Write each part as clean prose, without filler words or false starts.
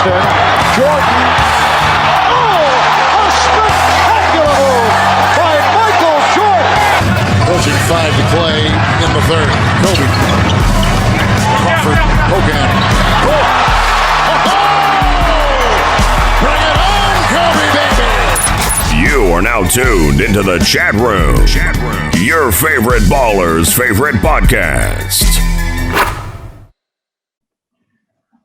Boston. Jordan. Oh, a spectacular move by Michael Jordan. Pushing 5 to play in the third. Kobe. Crawford. Hogan. Oh! Bring it on, Kobe, baby! You are now tuned into the chat room. Your favorite baller's favorite podcast.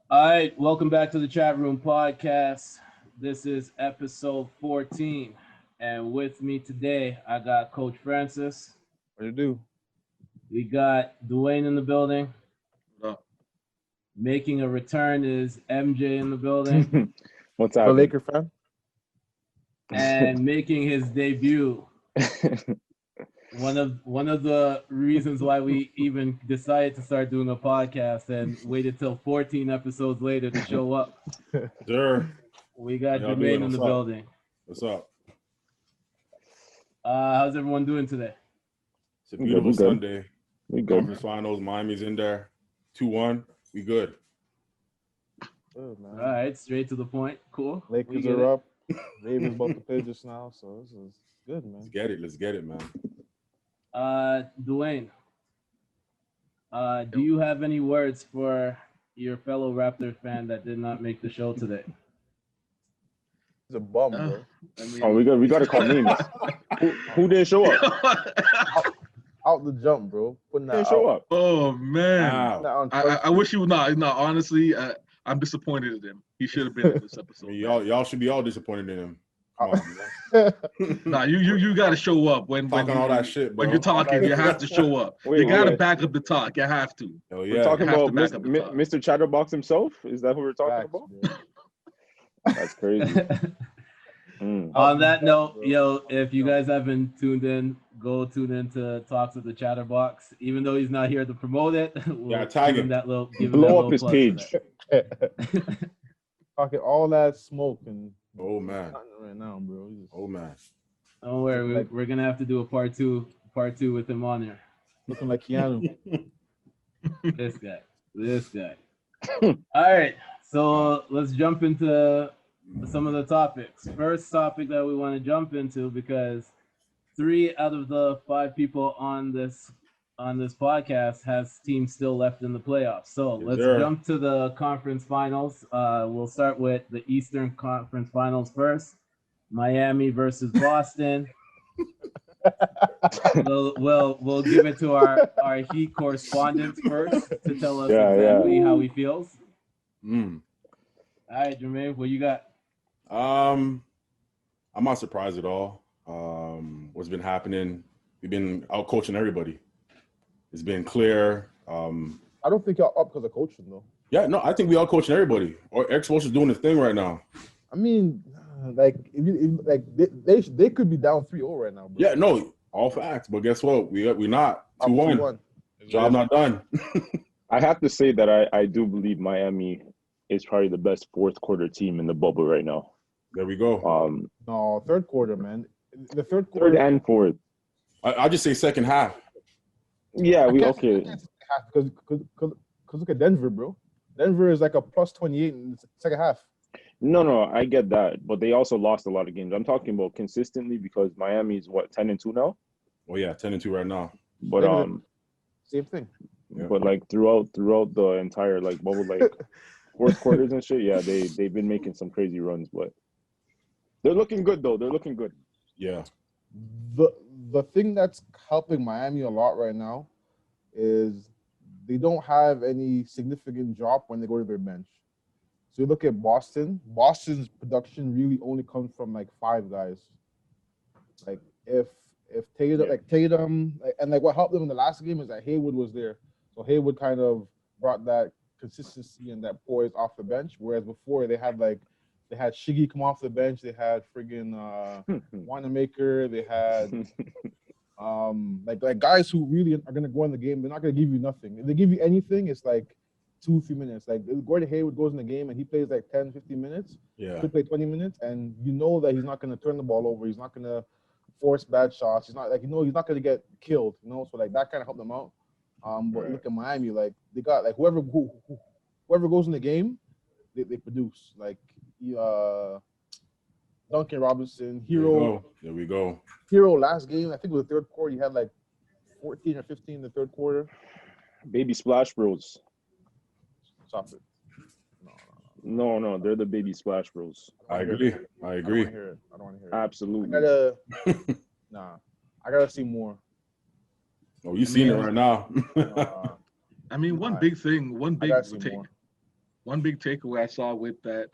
All right, welcome back to the Chatroom Podcast. This is episode 14, and with me today, I got Coach Francis. What do you do? We got Dewayne in the building. What up? Making a return is MJ in the building. What's up? A Laker fan? And making his debut. One of the reasons why we even decided to start doing a podcast and waited till 14 episodes later to show up. Sure. We got Y'all Jermaine doing? in the What's up? building. What's up? How's everyone doing today? It's a beautiful We good. Sunday. We good. Conference finals. Miami's in there. 2-1. We good. Good, man. All right, straight to the point. Cool. We Lakers get are it. up. Ravens about to play just now, so this is good, man. Let's get it, man. Dewayne, do you have any words for your fellow Raptor fan that did not make the show today? It's a bum, bro. Oh, we got to call names. who didn't show up? Out the jump, bro. Putting that Didn't show out. up. Oh man, Wow. I wish he would not. No, honestly, I'm disappointed in him. He should have been in this I episode. mean, y'all should be all disappointed in him. Come on, man. Nah, you got to show up when Talking all that shit, bro. when you're talking. You have to show up. Wait, You got to wait. back up the talk. You have to. Hell We're yeah. talking have to about back up the talk. Mr. Chatterbox himself? Is that who we're talking Facts, about? bro. That's crazy. On that note, yo, if you guys haven't tuned in, go tune in to Talks with the Chatterbox. Even though he's not here to promote it, we'll Yeah, tag give him him. that little Blow up his plug page. for that. Talking all that smoke and Oh, man. nothing right now, bro. He's just Oh, man. Don't worry, we're gonna have to do a part two with him on here. looking like Keanu. This guy. All right, so let's jump into some of the topics. First topic that we want to jump into, because 3 out of the 5 people on this podcast has teams still left in the playoffs. So Yes, let's sir. jump to the conference finals. We'll start with the Eastern Conference Finals first. Miami versus Boston. We'll give it to our Heat correspondent first to tell us exactly how he feels. Mm. All right, Jermaine, what you got? I'm not surprised at all. What's been happening? We've been out coaching everybody. It's been clear. I don't think y'all up because of coaching, though. Yeah, no, I think we out coaching everybody. Or Eric Spoelstra's doing his thing right now. I mean, like, they could be down 3-0 right now, bro. Yeah, no, all facts. But guess what? We're not Up 2-1. 2-1. Job not done. I have to say that I do believe Miami is probably the best fourth quarter team in the bubble right now. There we go. No, third quarter, man. The third quarter. Third and fourth. I just say second half. Yeah, okay. Because look at Denver, bro. Denver is like a plus 28 in the second half. No, I get that, but they also lost a lot of games. I'm talking about consistently because Miami's 10-2 now. Oh yeah, 10-2 right now. But Same thing. Yeah. but like throughout the entire like bubble, like fourth quarters and shit, yeah, they've been making some crazy runs, but they're looking good though. They're looking good. Yeah. The thing that's helping Miami a lot right now is they don't have any significant drop when they go to their bench. So you look at Boston. Boston's production really only comes from like 5 guys. Like if Tatum, and like what helped them in the last game is that Haywood was there. So Haywood kind of brought that consistency and that poise off the bench. Whereas before they had Shiggy come off the bench. They had friggin' Wanamaker. They had like guys who really are gonna go in the game. They're not gonna give you nothing. If they give you anything, it's like 2-3 minutes. Like if Gordon Hayward goes in the game and he plays like 10-15 minutes. Yeah. Could play 20 minutes, and you know that he's not gonna turn the ball over. He's not gonna force bad shots. He's not he's not gonna get killed. So like that kind of helped them out. But look at Miami, like they got like whoever goes in the game, they produce. Like Duncan Robinson, There we go. Hero last game, I think it was the third quarter. He had like 14 or 15 in the third quarter. Baby Splash Bros. Stop it. No, they're the Baby Splash Bros. I agree. I don't want to hear it. Absolutely. I gotta see more. Oh, you seen it right now. I mean, one big takeaway I saw with that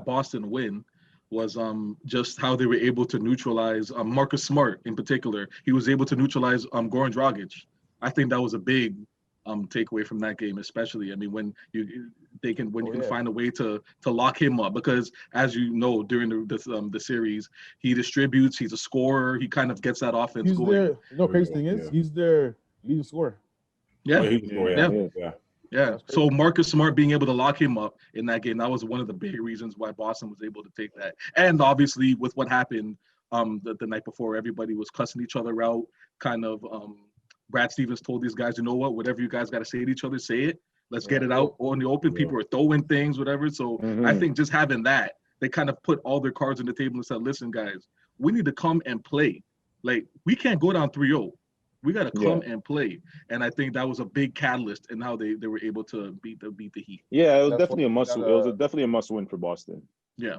Boston win was just how they were able to neutralize Marcus Smart in particular. He was able to neutralize Goran Dragic. I think that was a big takeaway from that game, especially. I mean, when you can find a way to lock him up, because as you know, during the series, he distributes, he's a scorer, he kind of gets that offense going. Crazy thing is, he's their leading scorer. Yeah. So Marcus Smart being able to lock him up in that game, that was one of the big reasons why Boston was able to take that. And obviously with what happened the night before, everybody was cussing each other out. Kind of Brad Stevens told these guys, you know what, whatever you guys got to say to each other, say it. Let's get it out on the open. People are throwing things, whatever. So I think just having that, they kind of put all their cards on the table and said, listen, guys, we need to come and play. Like, we can't go down 3-0. We got to come and play. And I think that was a big catalyst in how they were able to beat the Heat. Yeah, it was definitely a must. It was definitely a must win for Boston. Yeah,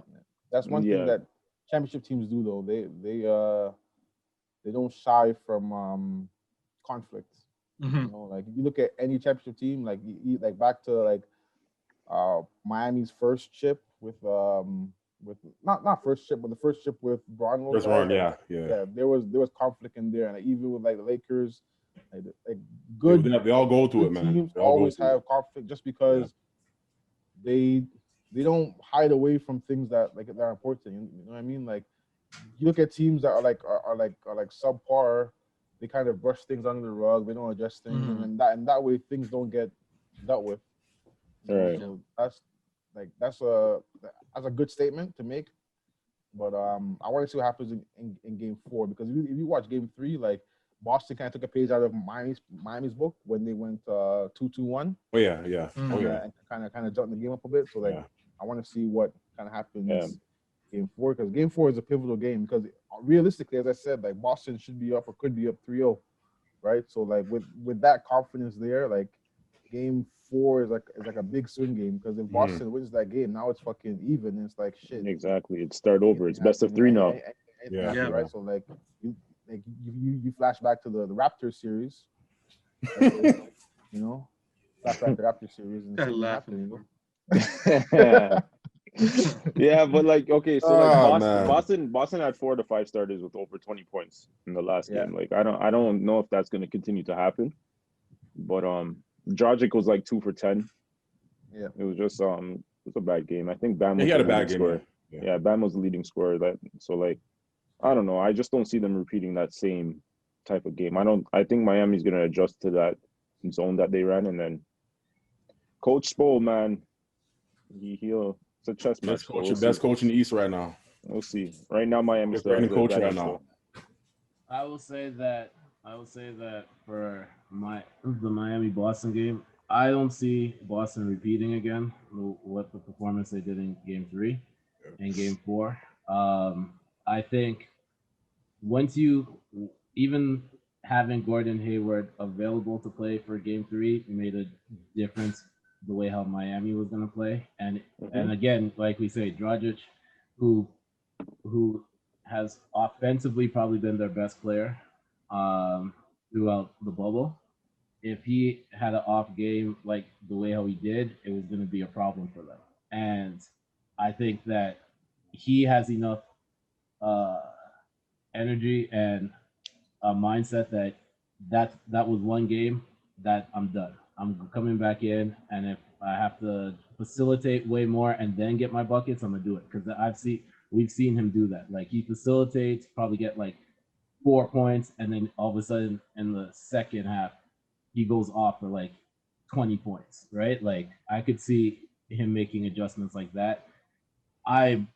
that's one thing that championship teams do, though. They don't shy from conflict. Mm-hmm. You know, like if you look at any championship team, like like back to like Miami's first chip with not first chip, but the first chip with Bronwyn. First run, yeah. There was conflict in there, and even with like the Lakers, like good. They all go to it, man. Teams always have conflict just because they don't hide away from things that are important. You know what I mean? Like you look at teams that are like subpar. They kind of brush things under the rug. They don't address things, and that way things don't get dealt with. Right. So that's a good statement to make. But I want to see what happens in game 4, because if you watch game 3, like Boston kind of took a page out of Miami's book when they went 2-1. Oh yeah. And kind of jumped the game up a bit. So I want to see what kind of happens. Game 4, because game 4 is a pivotal game, because realistically, as I said, like Boston should be up or could be up 3-0, right? So like with that confidence there, like game 4 is like a big swing game, because if Boston wins that game, now it's fucking even, and it's like shit. Exactly, it's start over. It's best of 3 now. Right. So like you flash back to the Raptors series, you know, flash back to the Raptors series and see what happened, you know? Yeah, but like so like Boston had 4 to 5 starters with over 20 points in the last game. Like I don't know if that's going to continue to happen, but Dragic was like 2 for 10. Yeah, it was just it was a bad game. I think Bam was he had a bad game. Yeah, Bam was the leading scorer. So like I don't know. I just don't see them repeating that same type of game. I think Miami's going to adjust to that zone that they ran, and then Coach Spo, man, he'll. It's a chess match. Best coach in the East right now. We'll see. Right now, Miami's the coach right now. I will say that for the Miami Boston game, I don't see Boston repeating again what the performance they did in game 3 and game 4. I think once even having Gordon Hayward available to play for game 3 made a difference the way how Miami was going to play. And again, like we say, Dragic, who has offensively probably been their best player throughout the bubble. If he had an off game like the way how he did, it was going to be a problem for them. And I think that he has enough energy and a mindset that was one game that I'm done. I'm coming back in, and if I have to facilitate way more and then get my buckets, I'm gonna do it, because we've seen him do that. Like he facilitates, probably get like 4 points, and then all of a sudden in the second half, he goes off for like 20 points, right? Like I could see him making adjustments like that. I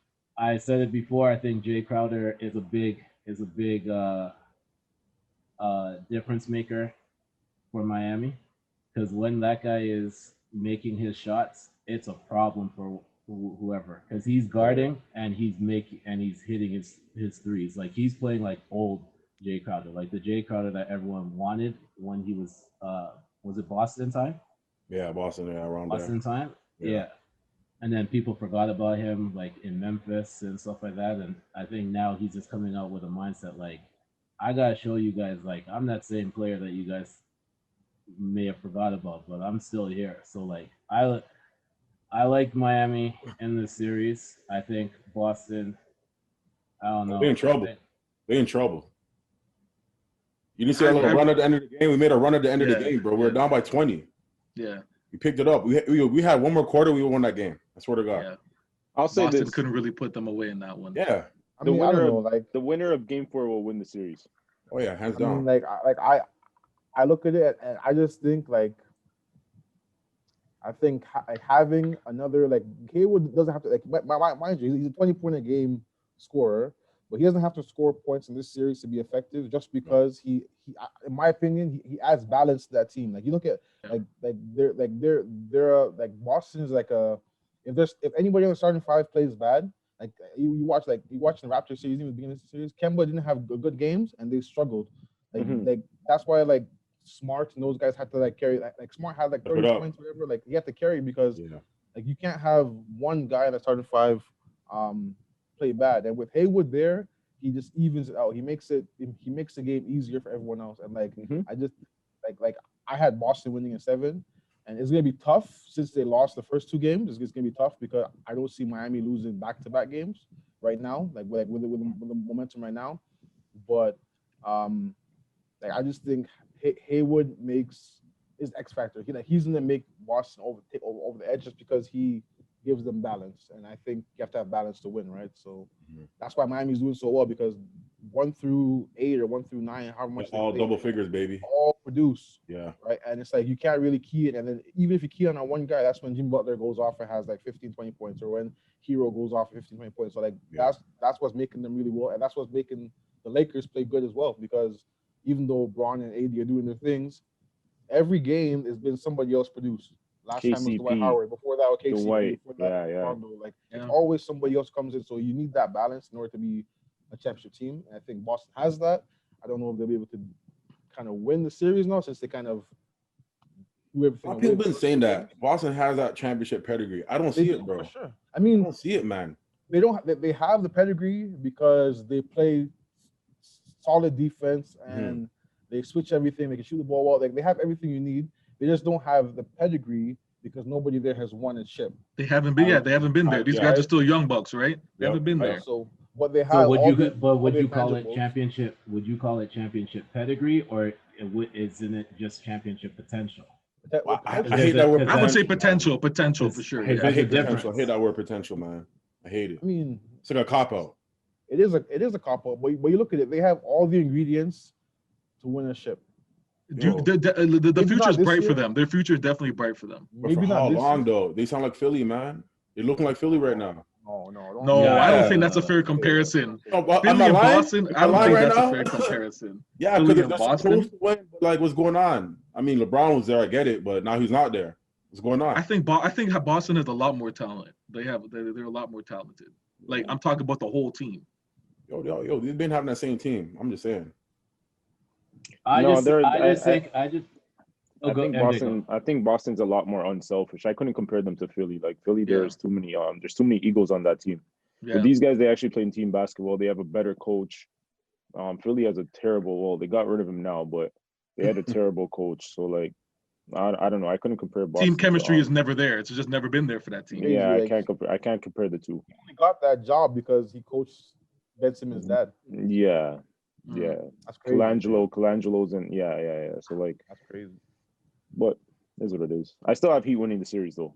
said it before. I think Jay Crowder is a big difference maker for Miami. Because when that guy is making his shots, it's a problem for whoever, because he's guarding and he's hitting his threes. Like he's playing like old Jay Crowder, like the Jay Crowder that everyone wanted when he was it Boston time? Yeah, Boston, yeah, around Boston there. time? Yeah. And then people forgot about him like in Memphis and stuff like that. And I think now he's just coming out with a mindset like, I gotta show you guys like I'm that same player that you guys may have forgot about, but I'm still here. So like I like Miami in this series. I think Boston, I don't know. They're in trouble. They're in trouble. You didn't see a little run at the end of the game. We made a run at the end of the game, bro. We were down by 20. Yeah. We picked it up. We had one more quarter. We won that game. I swear to God. Yeah. I'll say Boston this. couldn't really put them away in that one. Yeah. I mean, I don't know, like the winner of Game 4 will win the series. Oh yeah, hands I down. mean, I look at it and I just think like having another like Haywood doesn't have to like mind you, he's a 20-point a game scorer, but he doesn't have to score points in this series to be effective just because he in my opinion he adds balance to that team. Like you look at they're Boston is like a if anybody on the starting five plays bad, like you watch the Raptors series, even the beginning of the series, Kemba didn't have good games and they struggled. Like that's why like Smart and those guys had to like carry like Smart had like 30 points, whatever. Like he had to carry because like you can't have one guy in the starting five play bad. And with Haywood there, he just evens it out. He makes the game easier for everyone else. And like I just like I had Boston winning in 7, and it's gonna be tough since they lost the first 2 games. It's gonna be tough because I don't see Miami losing back-to-back games right now, like with the momentum right now. But like I just think Haywood makes his X factor. He's gonna make Boston over the edge just because he gives them balance, and I think you have to have balance to win, right? So that's why Miami's doing so well, because 1 through 8 or 1 through 9, however much all double figures, baby, all produce. Yeah, right. And it's like you can't really key it, and then even if you key on one guy, that's when Jimmy Butler goes off and has like 15-20 points, or when Hero goes off 15-20 points. So like that's what's making them really well, and that's what's making the Lakers play good as well, because even though Braun and AD are doing their things, every game has been somebody else produced. Last KCP, time was Dwight Howard. Before that, KCP. Dwight, Before that, Rondo. Like it's always somebody else comes in. So you need that balance in order to be a championship team. And I think Boston has that. I don't know if they'll be able to kind of win the series now, since they kind of do everything. People been saying that Boston has that championship pedigree. I don't see it, bro. For sure. I mean, I don't see it, man. They don't. They have the pedigree because they play solid defense and they switch everything. They can shoot the ball well. Like they have everything you need. They just don't have the pedigree because nobody there has won a chip. They haven't been. They haven't been there. These guys are still young bucks, right? They haven't been there. So what they have. So would you call it championship? Would you call it championship pedigree, or isn't it just championship potential? I hate that word. I would say potential for sure. I hate potential. I hate that word potential, man. I hate it. I mean, it's like a cop out. It is a cop out. But you look at it, they have all the ingredients to win a ship. The future is bright for them. Their future is definitely bright for them. But for how long though? They sound like Philly, man. They're looking like Philly right now. No, I don't think that's a fair comparison. Philly and Boston, I don't think that's a fair comparison. Yeah, because they're supposed to win. Like, what's going on? I mean, LeBron was there, I get it, but now he's not there. What's going on? I think Boston has a lot more talent. They're a lot more talented. Like, I'm talking about the whole team. Yo, they've been having that same team. I'm just saying. I think Boston's a lot more unselfish. I couldn't compare them to Philly. Like Philly, there's too many egos on that team. Yeah. But these guys, they actually play in team basketball. They have a better coach. Philly has a terrible. Well, they got rid of him now, but they had a terrible coach. So like, I don't know. I couldn't compare Boston. Team chemistry is never there. It's just never been there for that team. Yeah, I can't compare the two. He got that job because he coached Ben Simmons' dad. Yeah. Yeah, that's crazy. Colangelo's and yeah. So like, that's crazy. But is what it is. I still have Heat winning the series though.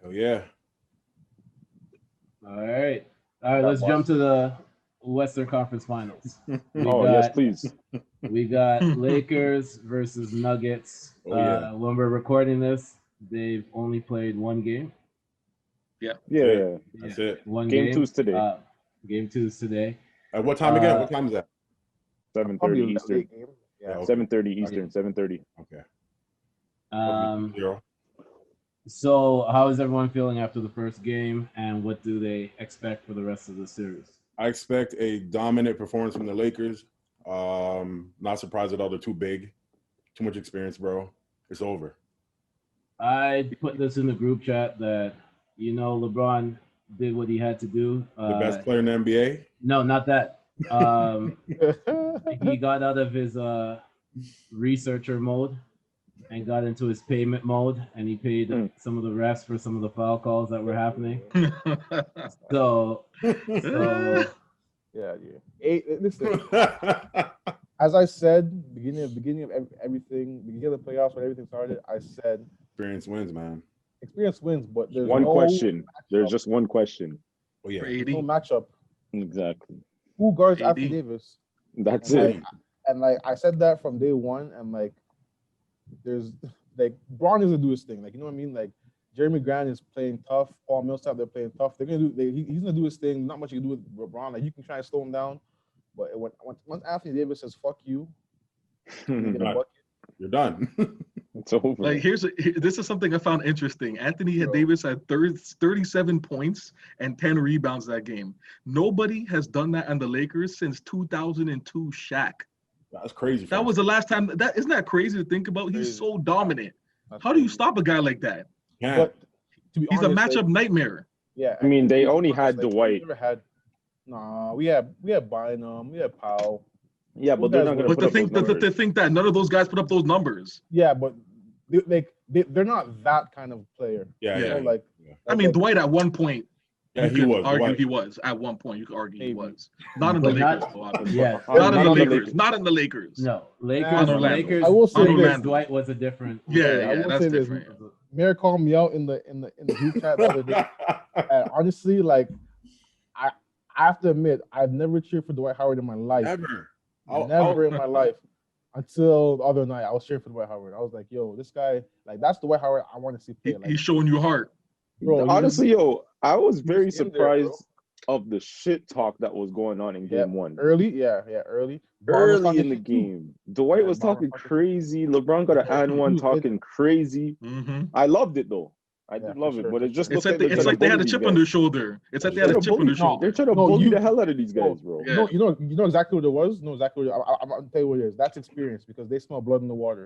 Oh yeah. All right. Let's jump to the Western Conference Finals. Yes, please. We got Lakers versus Nuggets. When we're recording this, they've only played one game. Yeah. That's it. Game 2 is today. Game 2 is today. At what time again? What time is that? 7:30 Eastern. Yeah, 7:30 Eastern. 7:30. Okay. So, how is everyone feeling after the first game, and what do they expect for the rest of the series? I expect a dominant performance from the Lakers. Not surprised at all. They're too big. Too much experience, bro. It's over. I put this in the group chat that, LeBron did what he had to do. The best player in the NBA? No, not that. He got out of his researcher mode and got into his payment mode, and he paid some of the refs for some of the foul calls that were happening. So yeah. Listen, as I said, beginning of everything, beginning of the playoffs when everything started, I said Experience wins, man. experience wins, but there's One no question. There's matchup. just one question. Oh yeah. For no 80. matchup. Exactly. Who guards AD? Anthony Davis? That's And, it. like, and like I said that from day one, and like there's like Braun is gonna do his thing. Like, you know what I mean? Like Jeremy Grant is playing tough. Paul Millsap, they're playing tough. They're gonna do. He's gonna do his thing. Not much you can do with Braun. Like you can try to slow him down, but once Anthony Davis says "fuck you," you get a bucket. You're done. It's over. Like this is something I found interesting. Anthony Bro. Davis had 37 points and 10 rebounds that game. Nobody has done that on the Lakers since 2002 Shaq. That's crazy. That was the last time. Isn't that crazy to think about? He's Crazy. so dominant. That's How do you crazy. stop a guy like that? Yeah. But to be He's honest, a matchup like, nightmare. yeah. I mean, and they to be only honest, had like, Dwight. we never had. Nah, we had Bynum, we had Powell. Yeah, but they're not going to But put to up think those that numbers. to think that none of those guys put up those numbers. Yeah, but they're not that kind of player. Yeah. You Yeah. know, like I mean, like, Dwight at one point. Yeah, You he could was. argue Dwight. he was at one point. You could argue he Maybe. was not in the But Lakers. not- though, obviously. Yeah, Not in the on the Lakers. Not in the Lakers. no, Lakers. Nah, on Orlando. Lakers. I will say On this. Orlando. Dwight was a different. Yeah, I yeah, will that's say this. different. Mayor called me out in the group chat the other day. And honestly, like I have to admit, I've never cheered for Dwight Howard in my life. Never. Never in my life. Until the other night, I was cheering for Dwight Howard. I was like, yo, this guy, like that's Dwight Howard I want to see play. Like, He's showing you heart. bro, he Honestly, yo, I was he very was in there, surprised of the shit talk that was going on in Yeah, game one. early. Early. Braun was Early talking in the shit too. game. Dwight was Braun was talking talking- crazy. LeBron got an and one talking crazy. Mm-hmm. I loved it though. I Yeah, did for love it, sure, but for it just sure. It's looked like like it's like they had a bully chip these on guys. their shoulder. It's like they had a They're chip on bully- their shoulder. They're trying to No, bully you- the hell out of these guys, No, bro. Yeah. you know exactly what it was. No, exactly what I'm gonna tell you what it is. That's experience because they smell blood in the water.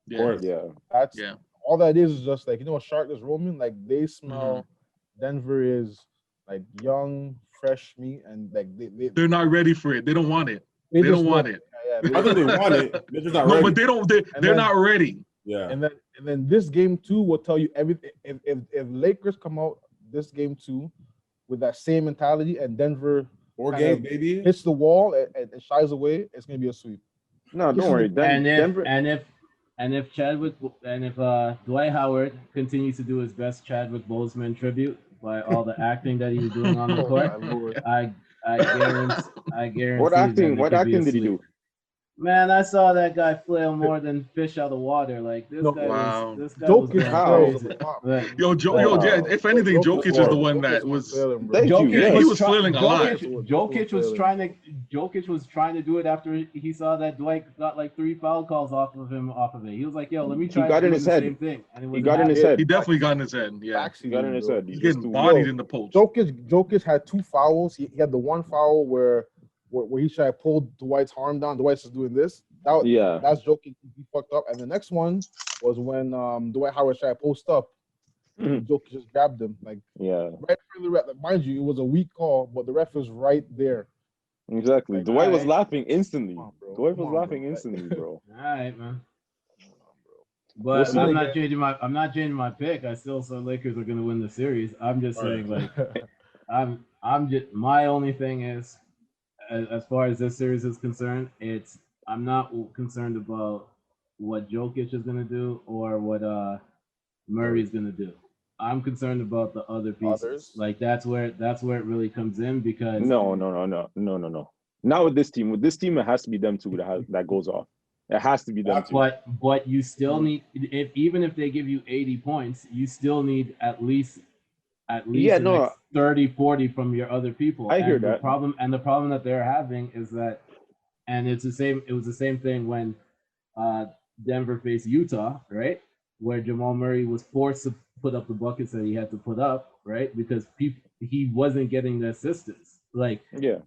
Of Yeah. course. Yeah. That's Yeah. all that is just like, you know, a shark is roaming. Like they smell. Mm-hmm. Denver is like young, fresh meat, and like They're not ready for it. They don't want it. they They just don't want know. it. Yeah, I think they want it. They're just not No, ready. but they don't. They're then- not ready. Yeah. and then this game two will tell you everything. If Lakers come out this game two with that same mentality and Denver 4 kind games, of baby. hits the wall and shies away, it's gonna be a sweep. No, don't worry. Denver. And if Dwight Howard continues to do his best Chadwick Boseman tribute by all the acting that he was doing on the Oh, court, my Lord. I guarantee. What that acting? it What could be acting a did he sweep. do? Man, I saw that guy flail more than fish out of water. Like this No. guy Wow. was. This guy was Jokic going how? crazy. Wow. Like, Wow. If anything, Jokic is the one that was. Thank you. Jokic, Yes. he was flailing a lot. Jokic was trying to do it after he saw that Dwight got like 3 foul calls off of it. He was like, "Yo, let me try got to in do his the head. same thing." And it was He got in his head. He definitely got in his head. Yeah, He got in his head. he's just getting too- bodied Yo, in the post. Jokic had 2 fouls. He had the one foul where he tried to pull Dwight's arm down. Dwight's just doing this. Yeah. That's Jokic. He fucked up. And the next one was when Dwight Howard tried to post up. Mhm. Jokic just grabbed him. Like Yeah. right for the ref. Like, mind you, it was a weak call, but the ref was right there. Exactly. Like, Dwight was alright. laughing instantly. Come on, bro. Dwight Come was on, laughing bro. instantly, bro. All right, man. We'll But see. I'm not changing my pick. I still say Lakers are going to win the series. I'm just saying, like, I'm just my only thing is, as far as this series is concerned, I'm not concerned about what Jokic is going to do or what Murray's going to do. I'm concerned about the other pieces. Others? Like that's where it really comes in because No. Not with this team. With this team, it has to be them two that goes off. It has to be them two. But you still need even if they give you 80 points, you still need at least Yeah, the no. next 30, 40 from your other people. I hear And that. The problem that they're having is that, and it was the same thing when Denver faced Utah, right? Where Jamal Murray was put up the buckets that he had to put up, right? Because he wasn't getting the assistance. Like, Yeah.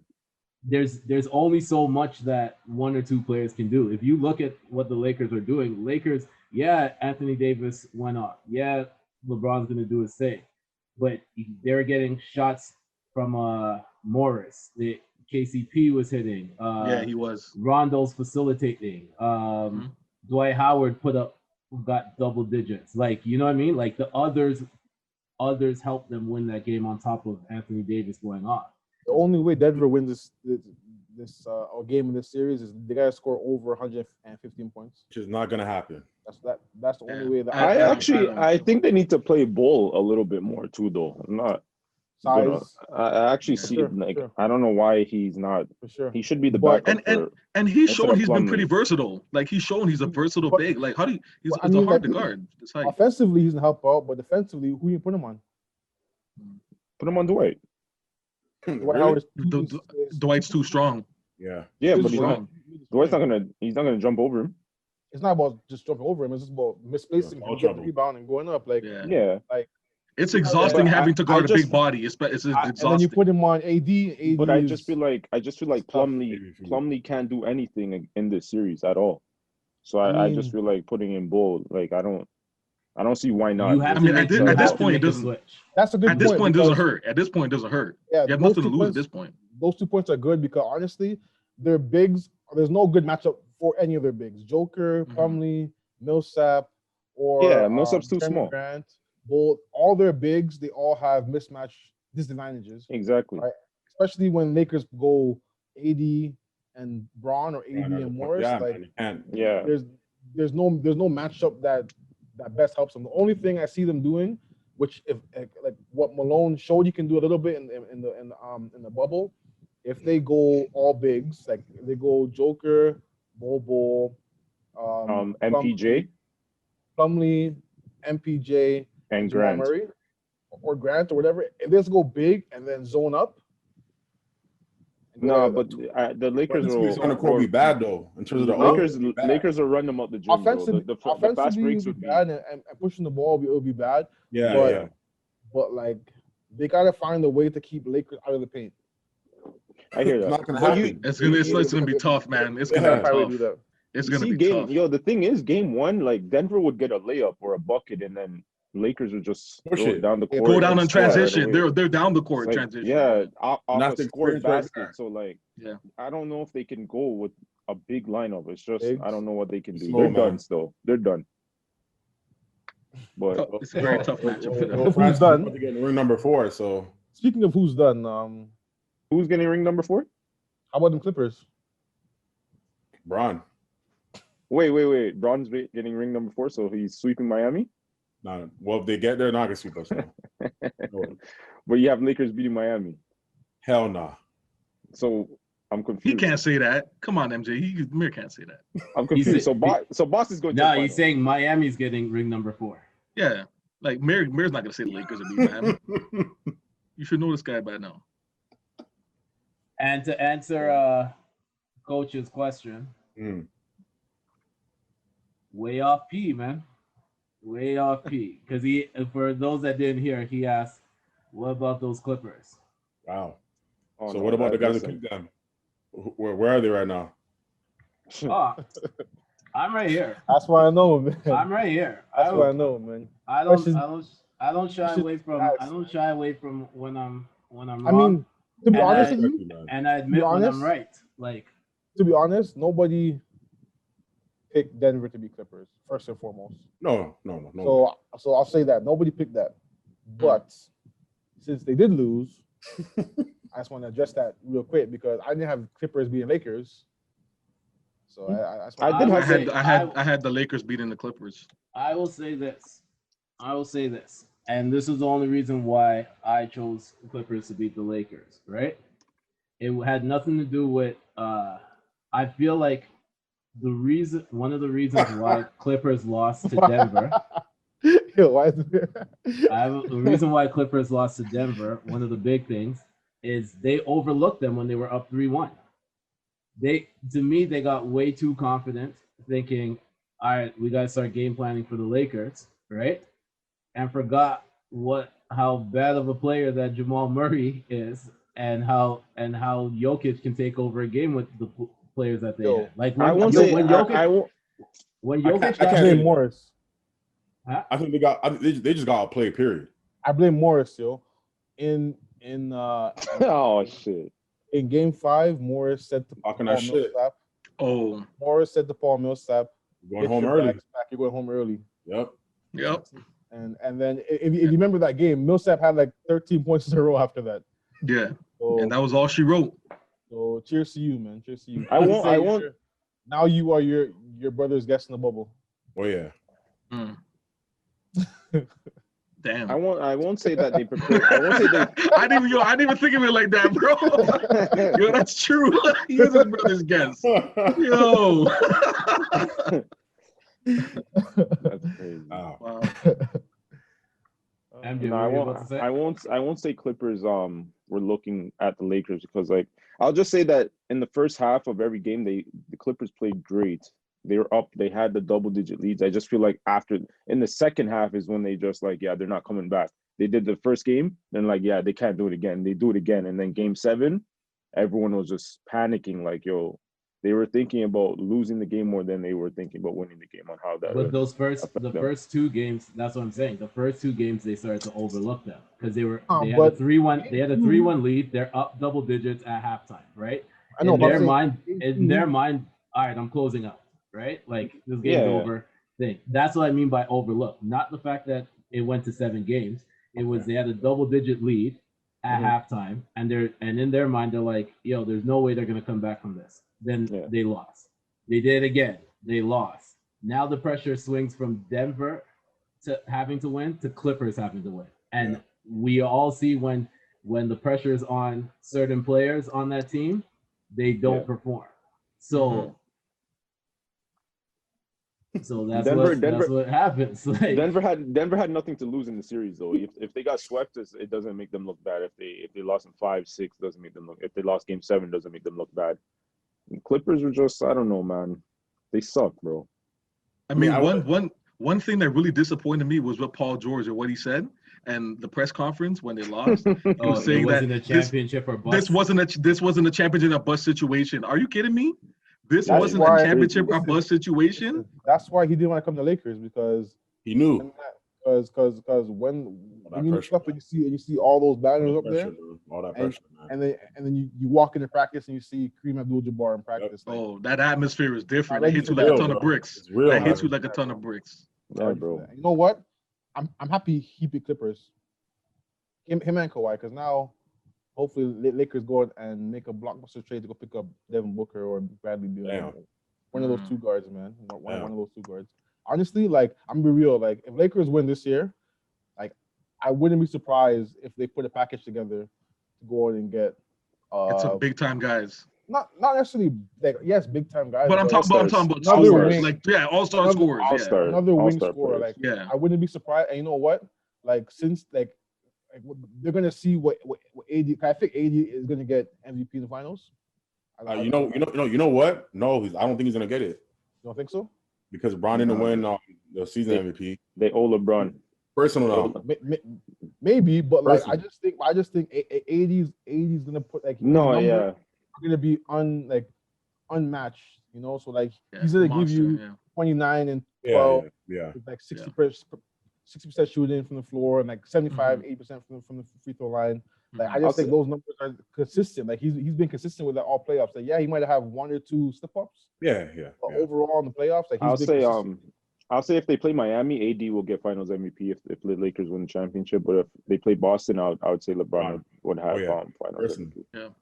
there's only so much that one or two players can do. If you look at what the Lakers are doing, Anthony Davis went off. Yeah, LeBron's gonna do his thing, but they're getting shots from Morris. KCP was hitting. Yeah, he was. Rondo's facilitating. Dwight Howard got double digits. Like, you know what I mean? Like, the others helped them win that game on top of Anthony Davis going off. The only way Denver wins this game in this series is they gotta score over 115 points. Which is not gonna happen. That's the only way that I think they need to play ball a little bit more too, though. I'm not. size. I actually see Sure, like sure. I don't know why he's not. For sure. He should be the But- backup. And he's instead shown of he's been Plumlee. pretty versatile. Like he's shown he's a versatile But- big. Like how do you? He's Well, I it's mean, hard to like, guard. It's height. Offensively, he's gonna help out, but defensively, who you put him on? Put him on Dwight. Dwight Really? Howard is Dwight's too strong. Yeah. Yeah, Too but strong. Dwight's not gonna. He's not gonna jump over him. It's not about just jumping over him. It's just about misplacing Foul him, getting trouble. the rebound and going up. Like, Yeah. Yeah. It's exhausting but having to I guard a just- big body. It's and then exhausting. you put him on AD. But I is- just feel like tough. Plumlee can't do anything in this series at all. So I mean- just feel like putting in Bull. Like I don't see why not. You have I mean, to at make- this- you at this have to point, it make a doesn't- switch. That's a good At this point, it because- doesn't hurt. At this point, it doesn't hurt. Yeah, You have those nothing to two lose at points- this point. Those 2 points are good because honestly, their bigs. There's no good matchup for any of their bigs. Joker, Mhm. Plumlee, Millsap, or Yeah, Millsap's too Jeremy small. Grant. Both all their bigs, they all have mismatch disadvantages. Exactly. Right. Especially when Lakers go AD and Braun or AD and Morris. Yeah, like man, you can't. Yeah. there's no matchup that best helps them. The only thing I see them doing, which if like what Malone showed, you can do a little bit in the bubble. If they go all bigs, like if they go Joker, Bobo, MPJ Plumlee, MPJ, and Jamal Grant. Murray, or Grant or whatever. If they just go big and then zone up. No, but the Lakers This will. is gonna be bad though in terms of the Lakers will run them up the gym. offensively, The fast offensively breaks it would would be be. bad and pushing the ball it would be bad. Yeah, but- yeah. But like they gotta find a way to keep Lakers out of the paint. I hear It's that. not gonna But happen. It's gonna be tough, man. It's They gonna gotta find a way to be do tough. that. It's gonna See, be tough. the thing is, game one, like Denver would get a layup or a bucket, and then Lakers would just Push throw it. it down the Yeah, court. Go down and in score right transition. away. They're down the court Like, transition. Yeah, off that's a the scored experience right basket. there. So like, Yeah. I don't know if they can go with a big lineup. It's just Bigs. I don't know what they can do. Slow, They're man. done still. They're done. But It's a very tough matchup for them. Who's France is done? about to get ring number 4, so Speaking of who's done, who's getting ring number 4? how about them Clippers? Bron. Wait. Braun's getting ring number 4, so he's sweeping Miami. Nah, well, if they get there, not gonna sweep us. No. No. But you have Lakers beating Miami. Hell nah. So I'm He confused. can't say that. Come on, MJ. Mir can't say that. I'm He's- confused. So Boss is going to No, the he's final. saying Miami's getting ring number 4. Yeah. Like Mir's not gonna say the Lakers are beating Miami. You should know this guy by now. And to answer Coach's question, Mm. way off P, man. Way off P. Because for those that didn't hear, he asked, what about those Clippers? Wow. Oh, So no, what about the guys who listen. picked them? Where are they right now? Oh, I'm right here. That's why I know, man. I'm right here. That's why I know, man. I don't shy away from ask. I don't shy away from when I'm I wrong, mean, to be And honest I- with you, and I admit be when honest, I'm right. Like, to be honest, nobody picked Denver to be Clippers first and foremost. No. So I'll say that nobody picked that. But since they did lose, I just want to address that real quick because I didn't have Clippers beating Lakers. So I I did have I had the Lakers beating the Clippers. I will say this. And this is the only reason why I chose the Clippers to beat the Lakers, right? It had nothing to do with I feel like one of the reasons why Clippers lost to Denver. Yo, why is The reason why Clippers lost to Denver, one of the big things, is they overlooked them when they were up 3-1. To me, they got way too confident, thinking, all right, we got to start game planning for the Lakers, right? and forgot how bad of a player that Jamal Murray is, and how Jokic can take over a game with the players that they have. Like when Jokic I I can't blame say- Morris. I think they just got outplayed. Period. I blame Morris, yo. In Oh shit. in game 5, Morris said to Talking Paul that shit. Millsap. Oh, Morris said to Paul Millsap, Going "Get home your early. bags back, you're going home early." Yep. yep. And then if you remember that game, Millsap had like 13 points in a row after that. Yeah. So, And that was all she wrote. so cheers to you, man. Cheers to you. I won't. Now you are your brother's guest in the bubble. Oh yeah. Mm. Damn. I won't say that they prepared. I won't say they. I didn't even think of it like that, bro. Yo, that's true. He is his brother's guest. Yo. That's crazy. Wow. Wow. MJ, No, what were you about to say? I won't say Clippers were looking at the Lakers because like I'll just say that in the first half of every game the Clippers played great. They were up, they had the double-digit leads. I just feel like in the second half is when they just like, yeah, they're not coming back. They did the first game, then like, yeah, they can't do it again. They do it again. And then game 7, everyone was just panicking, like, yo, they were thinking about losing the game more than they were thinking about winning the game on how that But the them. first 2 games, that's what I'm saying. The first 2 games they started to overlook them because they had a but- 3-1. They had a 3-1 lead. They're up double digits at halftime, right? I know, In but their I'm mind, saying- all right, I'm closing up, right? Like this game's Yeah. over. Thing. That's what I mean by overlook. Not the fact that it went to 7 games. It was they had a double digit lead at halftime, and in their mind they're like, yo, there's no way they're gonna come back from this. Then they lost. They did it again. They lost. Now the pressure swings from Denver to having to win to Clippers having to win. And we all see when the pressure is on certain players on that team, they don't perform. So so that's what happens. Like, Denver had nothing to lose in the series though. If they got swept, it doesn't make them look bad. If they lost in 5-6, doesn't make them look. If they lost game 7, doesn't make them look bad. And Clippers were just, I don't know, man. They suck, bro. I mean, one thing that really disappointed me was what Paul George and what he said and the press conference when they lost. He was saying that a championship or bust. this wasn't a championship or bust situation. Are you kidding me? This That's wasn't why- a championship or bust situation. That's why he didn't want to come to Lakers because He knew. when you look pressure. up and you see all those banners up there, All that pressure, man. and then you walk into practice and you see Kareem Abdul-Jabbar in practice. Like, Oh, that atmosphere is different. I It like hits you the like a real, ton of bro. bricks. It's real, That hits man. you like a ton of bricks. Yeah, bro. you know what? I'm happy he beat Clippers. Him and Kawhi, because now hopefully Lakers go and make a blockbuster trade to go pick up Devin Booker or Bradley Beal. Damn. One of those 2 guards, man. One of those 2 guards. Honestly, like I'm gonna be real. Like if Lakers win this year, like I wouldn't be surprised if they put a package together to go on and get. It's some big time guys. Not necessarily like yes, big time guys. But I'm talking about another scorers. wing. Like all-star scorers. Yeah. All-star. another wing All-star scorer. players. Like Yeah. I wouldn't be surprised. And you know what? Like since like they're gonna see what AD. I think AD is gonna get MVP in the finals. You know what? No, I don't think he's gonna get it You don't think so? because Bron didn't win the season MVP. They owe LeBron. Personal now. Maybe, but like Personally. I just think AD's gonna put like No, his yeah. numbers are gonna be unmatched. You know, so like Yeah, he's gonna monster, give you yeah. 29 and 12 Yeah. with like 60% shooting from the floor and like 75-80% from the free throw line. Like I just think those numbers are consistent. Like he's been consistent with that all playoffs. Like yeah, he might have 1 or 2 slip ups, Yeah. but overall in the playoffs, like he's been consistent. I'll say if they play Miami, AD will get Finals MVP if the Lakers win the championship. But if they play Boston, I would say LeBron would have Finals Personally. MVP.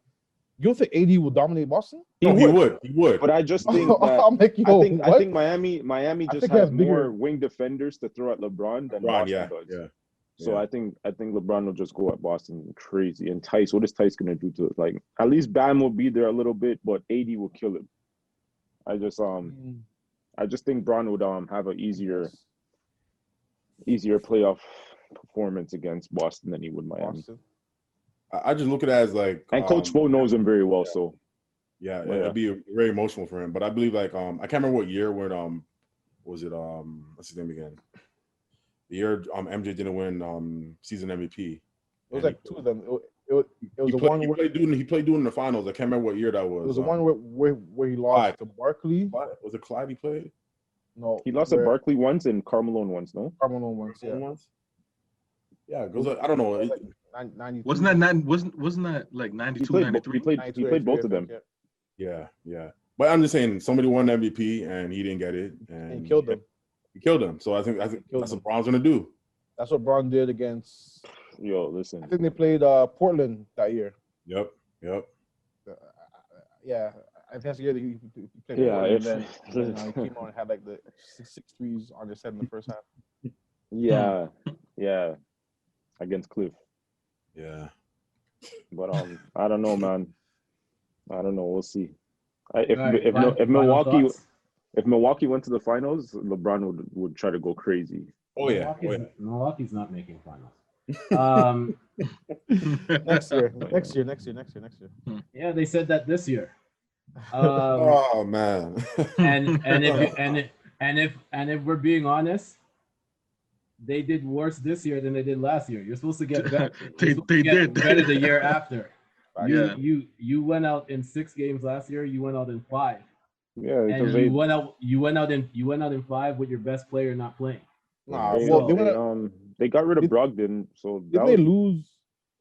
You don't think AD will dominate Boston? He would. But I just think that I'm like, yo, I think Miami I just think he has has bigger- more wing defenders to throw at LeBron than Boston does. Yeah. So I think LeBron will just go at Boston crazy. And Tice, what is Tice gonna do to it? Like at least Bam will be there a little bit, but AD will kill him. I just think Bron would have an easier playoff performance against Boston than he would Miami. Boston. I just look at it as like, And Coach Bo knows him very well, so yeah, it'd be very emotional for him. But I believe like I can't remember what year when was it what's his name again? The year MJ didn't win season MVP. It was like two of them. It was the one where he played during the finals. I can't remember what year that was. It was the one where he lost to Barkley. Was it Clyde he played? No, he lost to Barkley once and Carmelo once. No, Carmelo once. Yeah. Yeah, it goes. I don't know. Wasn't that like 92, 93? He played both of them. Yeah. But I'm just saying, somebody won MVP and he didn't get it, and he killed them. He killed them. So I think that's what Braun's gonna do. That's what Braun did against. Yo, listen. I think they played Portland that year. Yep. Yeah, I think that's the year that he played. Yeah, Portland, and then he came on and had like the six threes on his head in the first half. Yeah, against Cliff. Yeah, but I don't know, man. I don't know. We'll see. If Milwaukee went to the finals, LeBron would try to go crazy. Milwaukee's not making finals. Next year. Yeah, they said that this year. Oh man. and if we're being honest, they did worse this year than they did last year. You're supposed to get better. They did better the year after. Yeah. You went out in 6 games last year. You went out in 5. Yeah, and you went out in 5 with your best player not playing. They got rid of Brogdon, so did they lose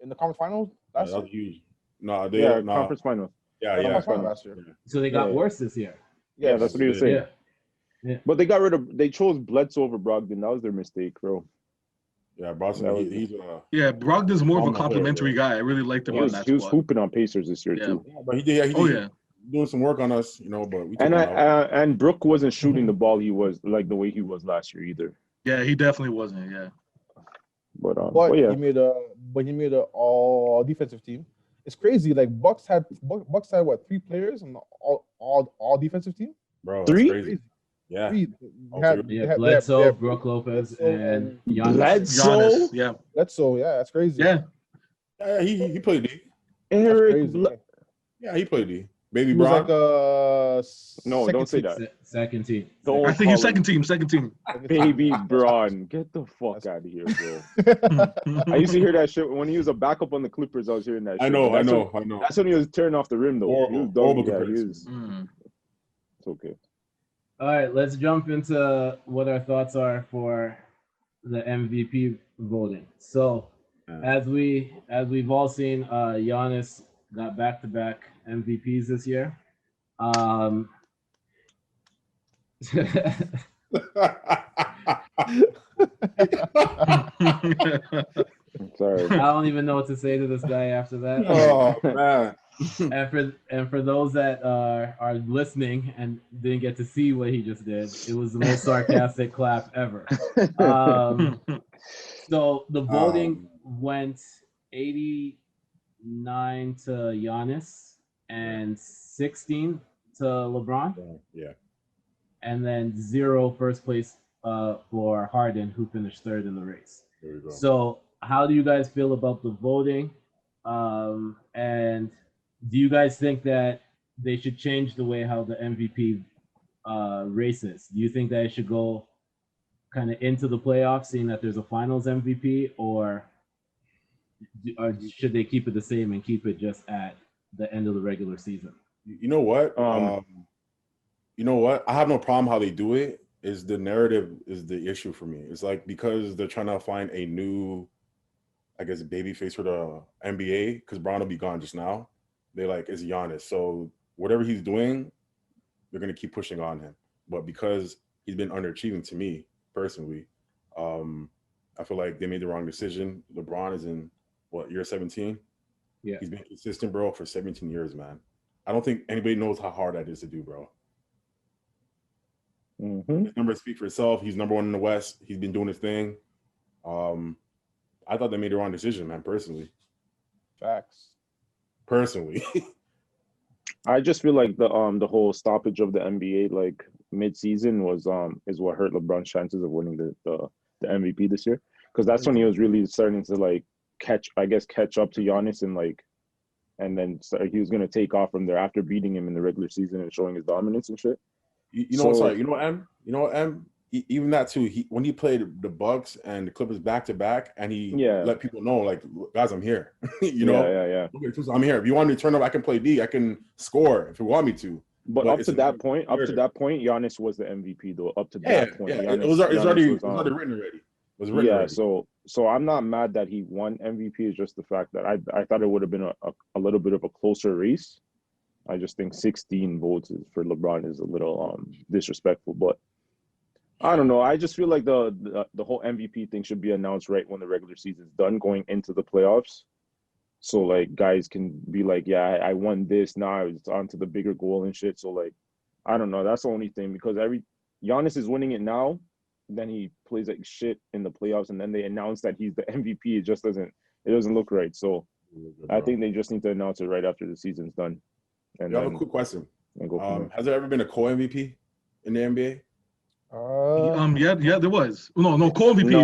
in the conference finals last year? That was huge. No, conference finals. Yeah. Last year. So they got worse this year. Yeah, that's what he was saying. Yeah. But they chose Bledsoe over Brogdon. That was their mistake, bro. Yeah, Brogdon. He's Brogdon's more of a complimentary guy. I really liked him on that squad. He was hooping on Pacers this year too. Yeah, but he did. Doing some work on us, But we and Brook wasn't shooting the ball. He was like the way he was last year either. Yeah, he definitely wasn't. Yeah. But he made a all defensive team. It's crazy. Like Bucks had what, 3 players on the all defensive team? Bro, 3? that's crazy. Yeah. 3. Bledsoe, Brook Lopez, and Giannis. Bledsoe? Yeah. Bledsoe, yeah, that's crazy. Yeah. Yeah, he played D. Eric he played D. Baby he Brown. Was like no, don't say that. Second team. I think he's second team. Baby Braun, get the fuck out of here, bro. I used to hear that shit when he was a backup on the Clippers. I was hearing that shit. I know. That's when he was turning off the rim, though. Horrible It's okay. All right, let's jump into what our thoughts are for the MVP voting. So, as we've all seen, Giannis got back-to-back MVPs this year. Sorry. I don't even know what to say to this guy after that. Oh man. And for those that are listening and didn't get to see what he just did, it was the most sarcastic clap ever. So the voting went 89 to Giannis and 16 to LeBron. Yeah. And then 0 first place for Harden, who finished 3rd in the race. There we go. So how do you guys feel about the voting? And do you guys think that they should change the way how the MVP races? Do you think that it should go kind of into the playoffs, seeing that there's a finals MVP, or should they keep it the same and keep it just at the end of the regular season? You know what? I have no problem how they do it. Is the narrative is the issue for me. It's like because they're trying to find a new, I guess, baby face for the NBA, because Bron will be gone just now. They like, it's Giannis. So whatever he's doing, they're going to keep pushing on him. But because he's been underachieving to me personally, I feel like they made the wrong decision. LeBron is in, year 17? Yeah. He's been consistent, bro, for 17 years, man. I don't think anybody knows how hard that is to do, bro. Mm-hmm. His numbers speak for itself. He's number 1 in the West. He's been doing his thing. I thought they made the wrong decision, man, personally. Facts. Personally. I just feel like the whole stoppage of the NBA like mid-season was is what hurt LeBron's chances of winning the MVP this year, because that's when he was really starting to like catch up to Giannis and then he was gonna take off from there after beating him in the regular season and showing his dominance and shit. You know what, M? even that too. When he played the Bucks and the Clippers back to back, and he let people know, like, guys, I'm here. you know, yeah. Okay, so I'm here. If you want me to turn up, I can play D. I can score if you want me to. But up to that point, Giannis was the MVP though. Up to that point, Giannis, it was already written already. It was written already. So I'm not mad that he won MVP. It's just the fact that I thought it would have been a little bit of a closer race. I just think 16 votes for LeBron is a little disrespectful, but I don't know. I just feel like the whole MVP thing should be announced right when the regular season's done, going into the playoffs. So like guys can be like, yeah, I won this. Now it's on to the bigger goal and shit. So like, I don't know. That's the only thing, because Giannis is winning it now, then he plays like shit in the playoffs, and then they announce that he's the MVP. It just doesn't look right. So I think they just need to announce it right after the season's done. And I have a quick question. Has there ever been a co-MVP in the NBA? Yeah, there was. No, co-MVP. No.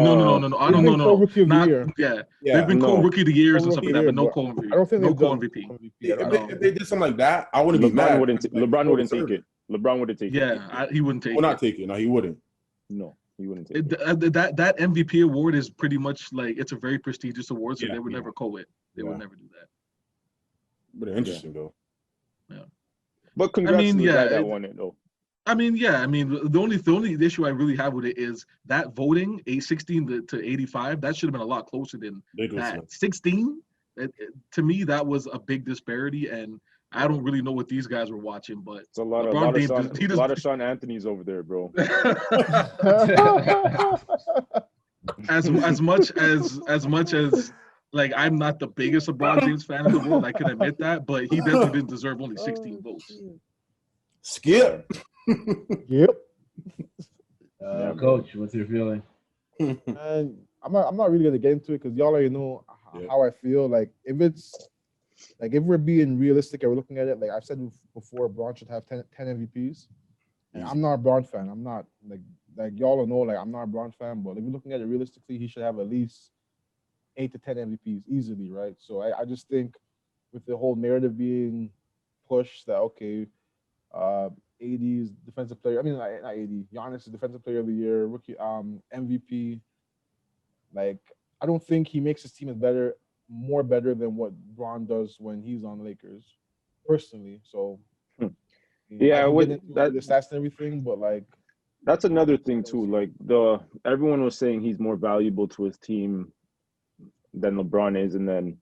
I don't know. No. Rookie of the year. They've been co-rookie of the years and stuff like that, but no co-MVP. I don't think no they've done co-MVP. If they did something like that, I wouldn't be mad. LeBron wouldn't take it. LeBron wouldn't take it. Yeah, he wouldn't take it. Will not take it. No, he wouldn't. No, he wouldn't take it. That MVP award is pretty much like, it's a very prestigious award, so they would never co-it. They would never do that. But interesting though. Yeah. But congrats to the guy that won it though. The only issue I really have with it is that voting, 16 to 85, that should have been a lot closer than that. 16, to me, that was a big disparity, and I don't really know what these guys were watching, but it's a lot of Sean Anthony's over there, bro. as much as like, I'm not the biggest LeBron James fan in the world, I can admit that, but he definitely didn't deserve only 16 votes. Skip. Yep. Coach, what's your feeling? And I'm not really gonna get into it because y'all already know how I feel. Like if we're being realistic and we're looking at it, like I've said before, Braun should have 10 MVPs. And I'm not a Braun fan. I'm not like y'all know, like I'm not a Braun fan, but if you're looking at it realistically, he should have at least 8 to 10 MVPs easily, right? So I just think with the whole narrative being pushed that AD's defensive player. I mean, not AD. Giannis is defensive player of the year, rookie, MVP. Like, I don't think he makes his team more better than what Braun does when he's on the Lakers, personally. So, yeah, with that the stats and everything, but like, that's another thing too. Like everyone was saying he's more valuable to his team than LeBron is, and then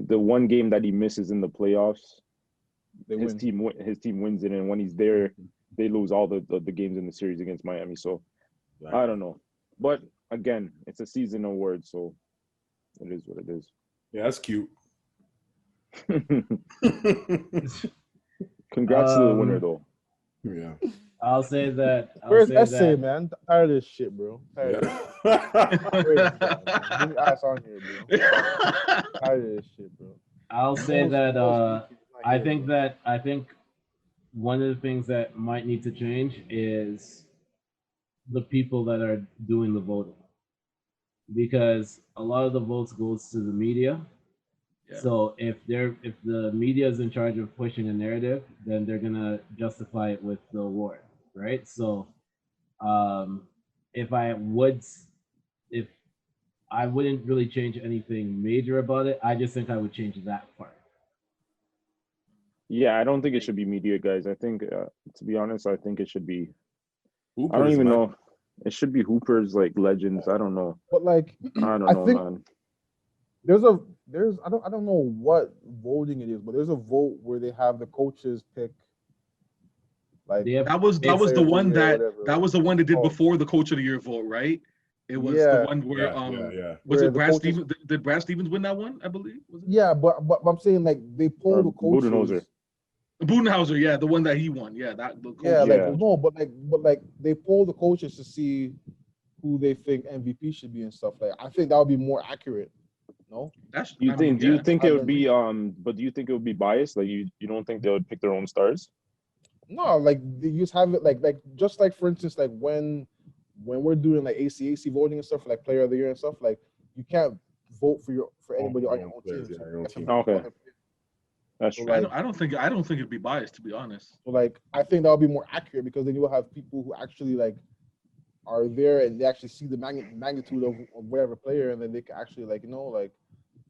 the one game that he misses in the playoffs, his team wins it, and when he's there, they lose all the games in the series against Miami. So I don't know, but again, it's a season award, so it is what it is. Yeah, that's cute. Congrats to the winner, though. Yeah. I'll say that. Where's essay, man? I'm tired of this shit, bro. Tired of this shit. Get me ass on here, bro. Tired of this shit, bro. I'll say that I think one of the things that might need to change is the people that are doing the voting, because a lot of the votes goes to the media. Yeah. So if the media is in charge of pushing a narrative, then they're gonna justify it with the award, right? So if I wouldn't really change anything major about it, I just think I would change that part. Yeah, I don't think it should be media, guys. I think, to be honest, I think it should be. Hoopers, I don't even know. It should be Hoopers, like legends. I don't know. But like, I don't know, man. I don't know what voting it is, but there's a vote where they have the coaches pick. Like that was the one that did before the Coach of the Year vote, right? It was the one where was it Brad Stevens? Did Brad Stevens win that one? I believe. Was it? Yeah, but I'm saying like they pulled the coaches. Budenholzer, yeah, the one that he won, yeah, that. But they poll the coaches to see who they think MVP should be and stuff. Like, I think that would be more accurate. No, do you think it would be? But do you think it would be biased? Like, you don't think they would pick their own stars? No, like they just have it like just like for instance, like when we're doing like ACAC voting and stuff, like Player of the Year and stuff, like you can't vote for anybody on your own team. Okay. That's true. I don't think it'd be biased, to be honest. So like I think that would be more accurate because then you will have people who actually like are there and they actually see the magnitude of whatever player, and then they can actually like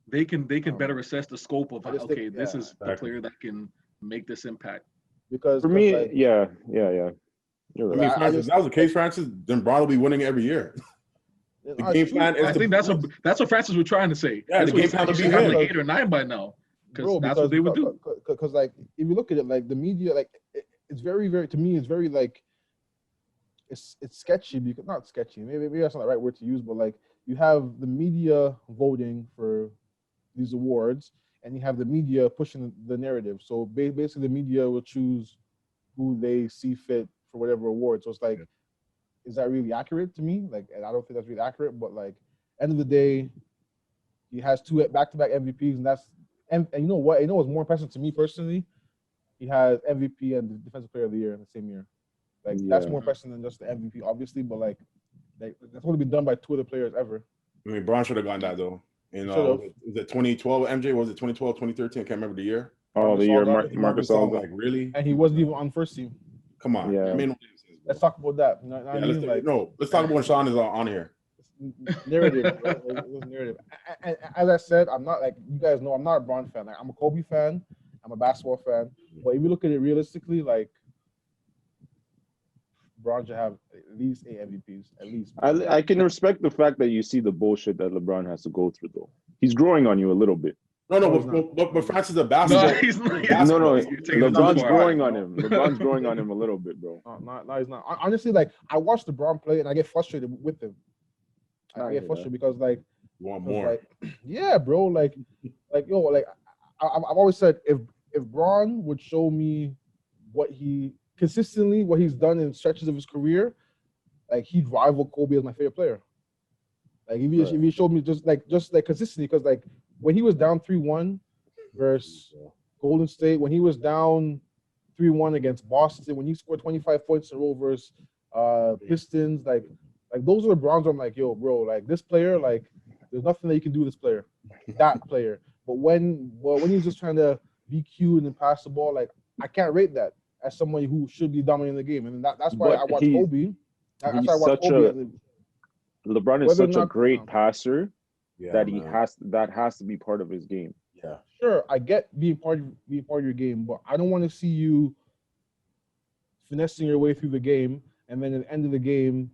they can better assess the scope of I just okay, think- this yeah. is the player that can make this impact. because For me, like, yeah. You're I right. mean, I Francis, just- if that was the case, Francis, then Brown will be winning every year. The it's game true. plan is I to think that's what Francis was trying to say. Yeah, That's the what he game said. plan He would should be have him. like 8 or 9 by now, because that's what they would do. Because like if you look at it, like the media, like it's very, very, to me, it's very like it's sketchy, because not sketchy. Maybe that's not the right word to use, but like you have the media voting for these awards, and you have the media pushing the narrative. So basically, the media will choose who they see fit for whatever award. So it's like, is that really accurate to me? Like, and I don't think that's really accurate. But like, end of the day, he has 2 back-to-back MVPs, and you know what? You know what's more impressive to me personally? He has MVP and Defensive Player of the Year in the same year. Like that's more impressive than just the MVP, obviously. But like that's only been done by 2 other players ever. I mean, Brown should have gotten that though. You Should've. know, was it 2012 MJ? Was it 2012, 2013? I can't remember the year. Oh, the year Marcus Marcus I'm Alda. like, really? And he wasn't even on first team. Come on. Yeah. I mean, Let's talk about that. You know what I mean? Like, let's talk about when Sean is on here. narrative. Bro. It was narrative. And as I said, I'm not, like you guys know, I'm not a Bron fan. Like, I'm a Kobe fan. I'm a basketball fan. But if you look at it realistically, like Bron should have at least 8 MVPs, at least. I can respect the fact that you see the bullshit that LeBron has to go through, though. He's growing on you a little bit. But Francis is a basketball. No, he's not. No, You're taking it too LeBron's far. growing on him. LeBron's growing on him a little bit, bro. No, he's not. Honestly, like I watch LeBron play and I get frustrated with him. I get frustrated because like You want more? Like, yeah, bro. Like yo, like I've always said, if Bron would show me what he's done in stretches of his career, like he'd rival Kobe as my favorite player. Like if he showed me just like consistently, because like when he was down 3-1 versus Golden State, when he was down 3-1 against Boston, when he scored 25 points in a row versus Pistons, like those are the Browns. I'm like, yo, bro, like this player, like there's nothing that you can do with this player, that player. But when he's just trying to be cute and pass the ball, like I can't rate that as somebody who should be dominating the game, and that's why I watch Kobe. That's why I watch Kobe. LeBron is such a great passer that has to be part of his game. Yeah. Sure, I get being part of your game, but I don't want to see you finessing your way through the game, and then at the end of the game,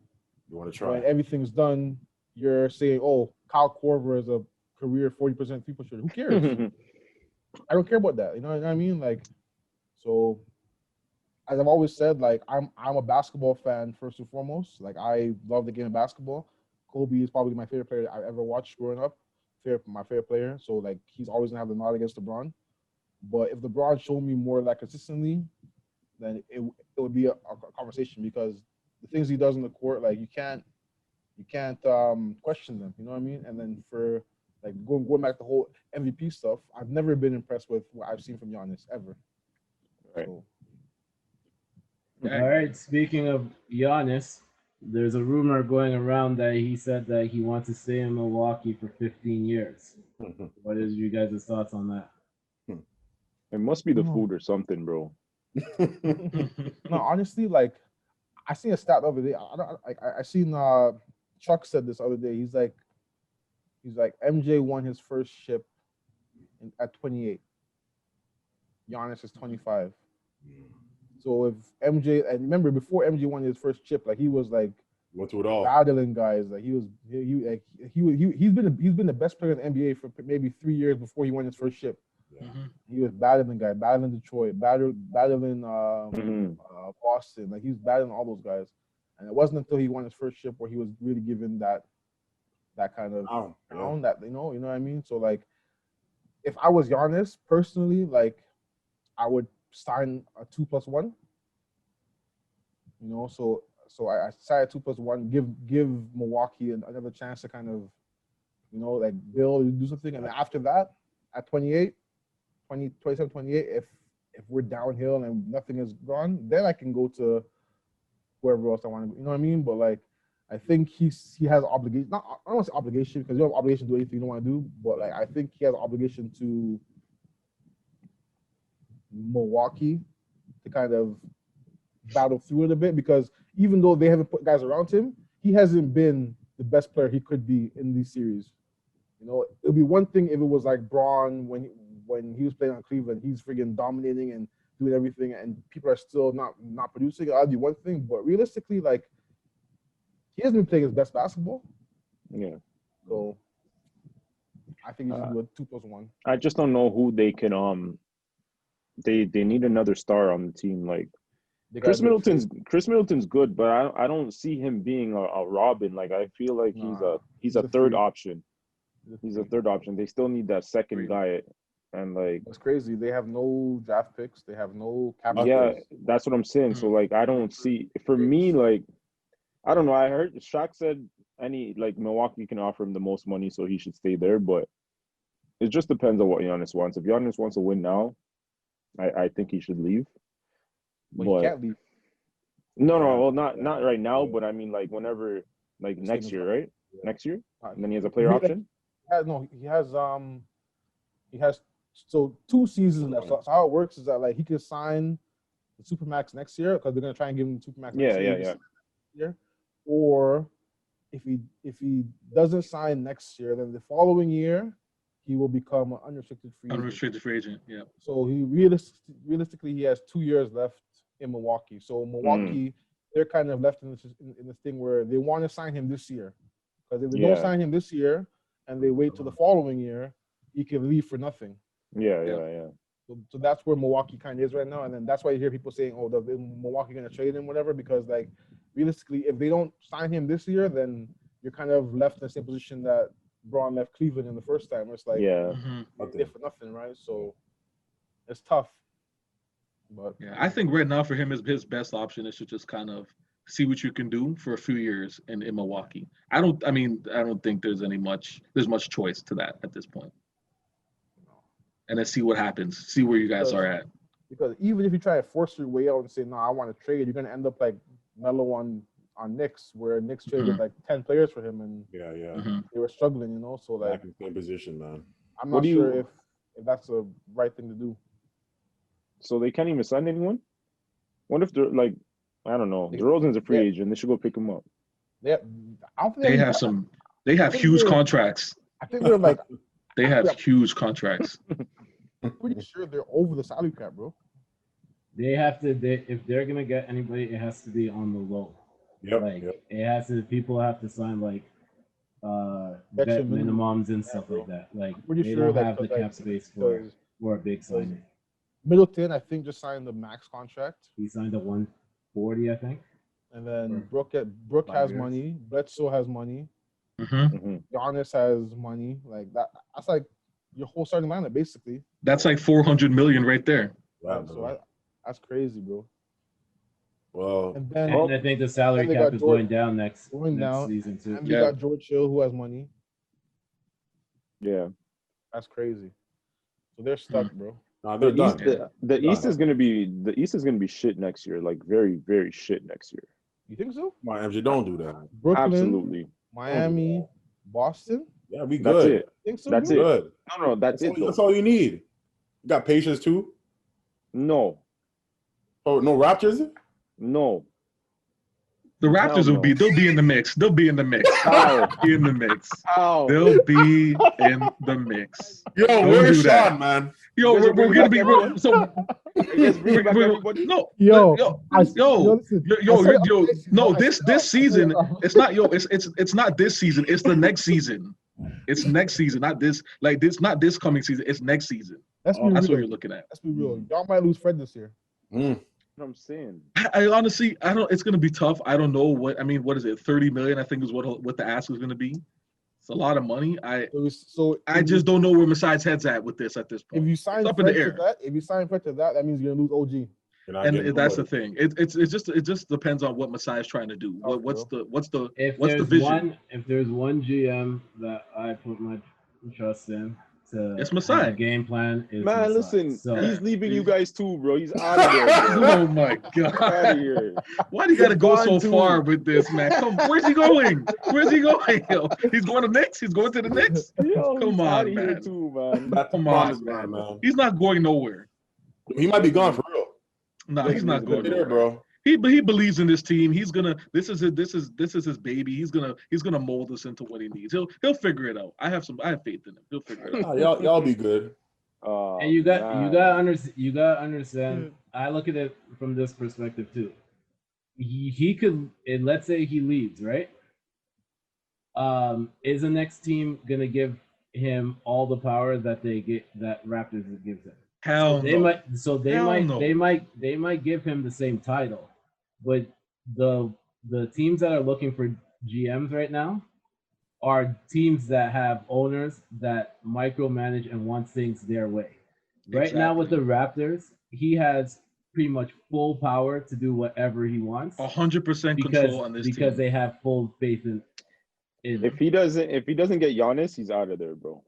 You want to try? when everything's done, you're saying, "Oh, Kyle Korver is a career 40% three-point shooter." Who cares? I don't care about that. You know what I mean? Like, so as I've always said, like I'm a basketball fan first and foremost. Like I love the game of basketball. Kobe is probably my favorite player I've ever watched growing up. My favorite player. So like he's always gonna have the nod against LeBron. But if LeBron showed me more like consistently, then it would be a conversation, because the things he does in the court, like you can't question them. You know what I mean? And then for like going back to the whole MVP stuff, I've never been impressed with what I've seen from Giannis ever. Right. So, All right. Speaking of Giannis, there's a rumor going around that he said that he wants to stay in Milwaukee for 15 years. What is you guys' thoughts on that? It must be the food or something, bro. no, honestly, like I seen a stat the other day. I seen Chuck said this other day. He's like MJ won his first chip at 28. Giannis is 25. So if MJ, and remember before MJ won his first chip, like he was like went through it all, battling guys. Like he's been the best player in the NBA for maybe 3 years before he won his first chip. Yeah. He was battling guys, battling Detroit, battling Boston. Like he was battling all those guys, and it wasn't until he won his first chip where he was really given that kind of crown, that you know what I mean. So like, if I was Giannis personally, like I would sign a 2+1. You know, so I decided 2+1, give Milwaukee another chance to kind of, you know, like build, do something, and then after that, at 27, 28, if we're downhill and nothing is gone, then I can go to wherever else I want to go. You know what I mean? But like, I think he has obligation. I don't want to say obligation, because you have obligation to do anything you don't want to do. But like, I think he has obligation to Milwaukee to kind of battle through it a bit, because even though they haven't put guys around him, he hasn't been the best player he could be in these series. You know, it would be one thing if it was like Braun when he was playing on Cleveland, he's friggin' dominating and doing everything, and people are still not producing. That'd be one thing, but realistically, like, he hasn't been playing his best basketball. Yeah. So I think he should do a 2+1. I just don't know who they can. They need another star on the team. Like Chris Middleton's good, but I don't see him being a Robin. Like I feel like he's a third option. He's a third option. They still need that second guy, and like it's crazy. They have no draft picks. They have no cap. Yeah, that's what I'm saying. So like I don't see, for me, like I don't know. I heard Shaq said Milwaukee can offer him the most money, so he should stay there. But it just depends on what Giannis wants. If Giannis wants to win now, I think he should leave. But he can't leave. No, well, not right now. But I mean, like whenever, like next year, right? Next year, and then he has a player option. He has so 2 seasons left. So how it works is that like he can sign the Supermax next year because they're gonna try and give him the Supermax. Yeah. Or if he doesn't sign next year, then the following year he will become an unrestricted free agent. Yeah. So he realistically he has 2 years left in Milwaukee. So Milwaukee, they're kind of left in this thing where they want to sign him this year. Because if they don't sign him this year and they wait till the following year, he can leave for nothing. Yeah. So that's where Milwaukee kind of is right now. And then that's why you hear people saying, oh, is Milwaukee going to trade him, whatever? Because, like, realistically, if they don't sign him this year, then you're kind of left in the same position that Braun left Cleveland in the first time. It's like, for nothing, right? So it's tough. But yeah, I think right now for him, his best option is to just kind of see what you can do for a few years in Milwaukee. I don't think there's much choice to that at this point. And then see what happens. See where you guys are at. Because even if you try to force your way out and say, no, I want to trade, you're gonna end up like Melo on Knicks, where Knicks traded like 10 players for him, and they were struggling, you know. So like in the same position, man. I'm not sure if that's the right thing to do. So they can't even sign anyone? What if they're like, I don't know, DeRozan's a free agent. They should go pick him up. Yeah, they have huge contracts. I think they're like they have huge contracts. I'm pretty sure they're over the salary cap, bro. They have to. If they're gonna get anybody, it has to be on the low. It has to. People have to sign like vet minimums and stuff like that. Like they don't have the cap space for a big signing. Middleton, I think, just signed the max contract. He signed a 140, I think. And then Brooke has money. Bledsoe has money. Giannis has money. Like that's like your whole starting lineup, basically. That's like $400 million right there. Wow, so that's crazy, bro. Well, and I think the salary cap is going down next season too. And we got George Hill, who has money. Yeah, that's crazy. So they're stuck, bro. No, they're done. The East is gonna be shit next year. Like very, very shit next year. You think so? Miami, don't do that. Brooklyn, absolutely. Miami, Boston. Yeah, we good. That's it. Think so, that's bro? it. No, that's it. That's all you need. You got patience too. No. Oh, no Raptors? No. The Raptors they'll be in the mix. They'll be in the mix. Be in the mix. They'll be in the mix. Yo, where's Sean, man? Yo, we're gonna be real. So no, this season, it's not it's not this season. It's the next season. It's next season, not this. Like this, not this coming season. It's next season. That's what you're looking at. Let's be real. Y'all might lose Fred this year. What I'm saying. I honestly, I don't. It's gonna be tough. I don't know what. I mean, what is it? 30 million, I think, is what the ask is gonna be. It's a lot of money. I just don't know where Masai's head's at with this at this point. If you sign Fred to that, that means you're gonna lose OG. And that's the thing. It just depends on what Masai is trying to do. What's the vision? If there's one GM that I put my trust in. It's Masai. Game plan is man. Masai. Listen, he's leaving you guys too, bro. He's out of there. Oh my god! Out of here. Why do you got to go so far with this, man? Come, where's he going? Where's he going? Yo, he's going to Knicks. He's going to the Knicks. Come on, man. Here too, man. Come on, man. He's not going nowhere. He might be gone for real. No, he's not going there, nowhere, bro. He believes in this team. He's gonna. This is his baby. He's gonna mold us into what he needs. He'll figure it out. I have faith in him. He'll figure it out. Y'all be good. And you gotta understand. I look at it from this perspective too. He could, and let's say he leaves, right? Is the next team gonna give him all the power that Raptors gives him? Hell no. They might give him the same title, but the teams that are looking for GMs right now are teams that have owners that micromanage and want things their way. Right now with the Raptors, he has pretty much full power to do whatever he wants. 100% control on this because team. they have full faith in. If he doesn't get Giannis, he's out of there, bro.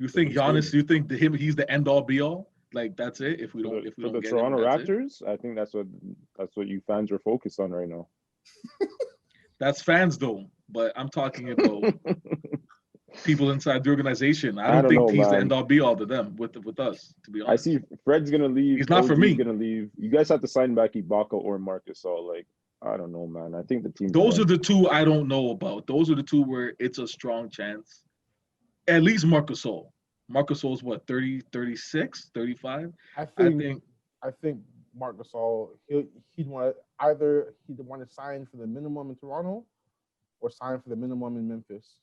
You think Giannis? You think he's the end all be all? Like that's it? If we don't For get the Toronto Raptors, I think that's what you fans are focused on right now. That's fans though, but I'm talking about people inside the organization. I don't think he's the end all be all to them with us. To be honest, I see Fred's gonna leave. He's not for me. Gonna leave. You guys have to sign back Ibaka or Marcus. So like, I don't know, man. I think the team. Those are the two I don't know about. Those are the two where it's a strong chance. At least Marcus Gasol. Marcus Gasol's what, 30, 36, 35? I think Marc Gasol, he'd want to sign for the minimum in Toronto or sign for the minimum in Memphis.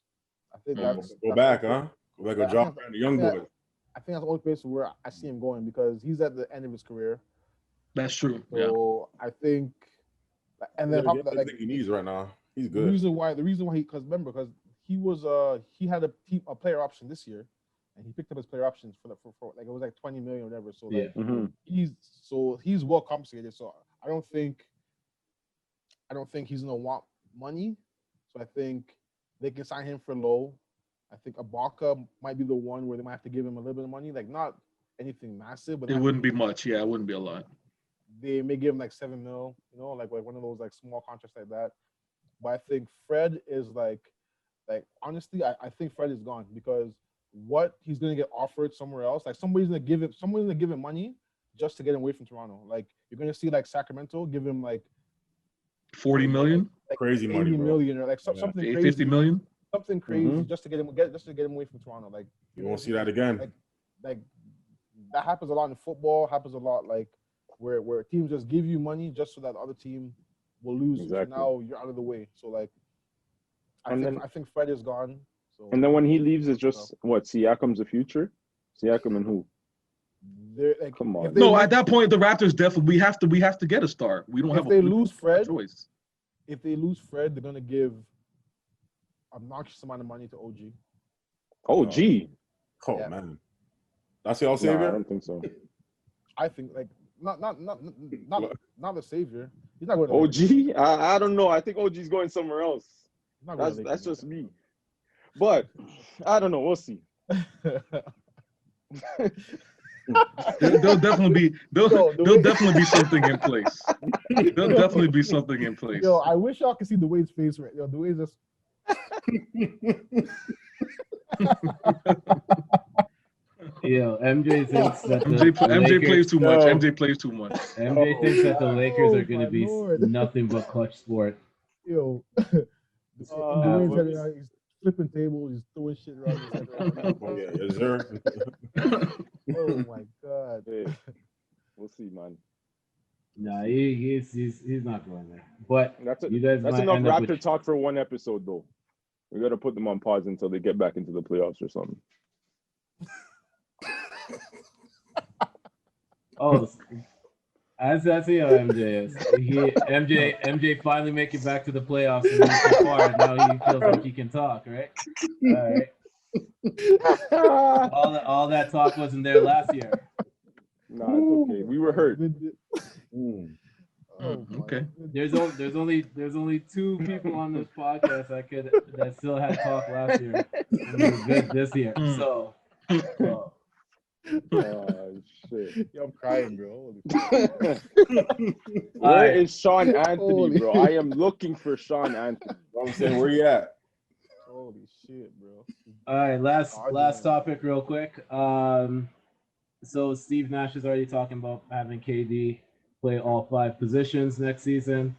I think go back with John and the young boys. I think that's the only place where I see him going because he's at the end of his career. That's true. So I think, and then I think he needs right now. He's good. The reason why because he had a player option this year, and he picked up his player options for like it was like 20 million or whatever. So he's well compensated. So I don't think he's gonna want money. So I think they can sign him for low. I think Ibaka might be the one where they might have to give him a little bit of money, like not anything massive, but it wouldn't be much. Yeah, it wouldn't be a lot. They may give him like 7 mil, like one of those like small contracts like that. But I think Fred is like honestly, I think Fred is gone because what he's gonna get offered somewhere else, like someone's gonna give him money just to get him away from Toronto. Like you're gonna see like Sacramento give him like 40 million, like crazy money, bro. million or like something crazy, 50 million, something crazy just to get him away from Toronto. Like you won't see that again. Like that happens a lot in football. Happens a lot like where teams just give you money just so that the other team will lose. Exactly. So now you're out of the way. So like. I think Fred is gone. So and then when he leaves, it's just what Siakam's the future. Siakam and who? Come on. No, at that point, the Raptors definitely we have to get a star. We don't have. If they lose Fred, choice. If they lose Fred, they're gonna give an obnoxious amount of money to OG. OG. Oh yeah. Man, that's y'all savior. No, I don't think so. I think like not the savior. He's not going to OG. I don't know. I think OG's going somewhere else. That's just me. But I don't know. We'll see. There'll definitely be something in place. There'll definitely be something in place. Yo, I wish y'all could see Dewayne's face right. Yo, Dewayne's just. Yo, MJ thinks that MJ plays too much. MJ plays too much. MJ thinks that the Lakers are going to be nothing but clutch sport. Yo. He's flipping tables, he's throwing shit around his head. Oh yeah, yes sir. Oh my god. Hey, we'll see, man. Nah, he's not going there. But that's enough Raptor talk for one episode though. We gotta put them on pause until they get back into the playoffs or something. Oh, that's how MJ is. MJ finally make it back to the playoffs and he's so far. Now he feels like he can talk, right? All right. All that talk wasn't there last year. Nah, it's okay. We were hurt. Okay. There's only 2 people on this podcast that still had talk last year and they were good this year. So. Oh shit! Yo, I'm crying, bro. Where is Sean Anthony, bro? I am looking for Sean Anthony. I'm saying, where you at? Holy shit, bro. All right, last topic, real quick. So Steve Nash is already talking about having KD play all 5 positions next season.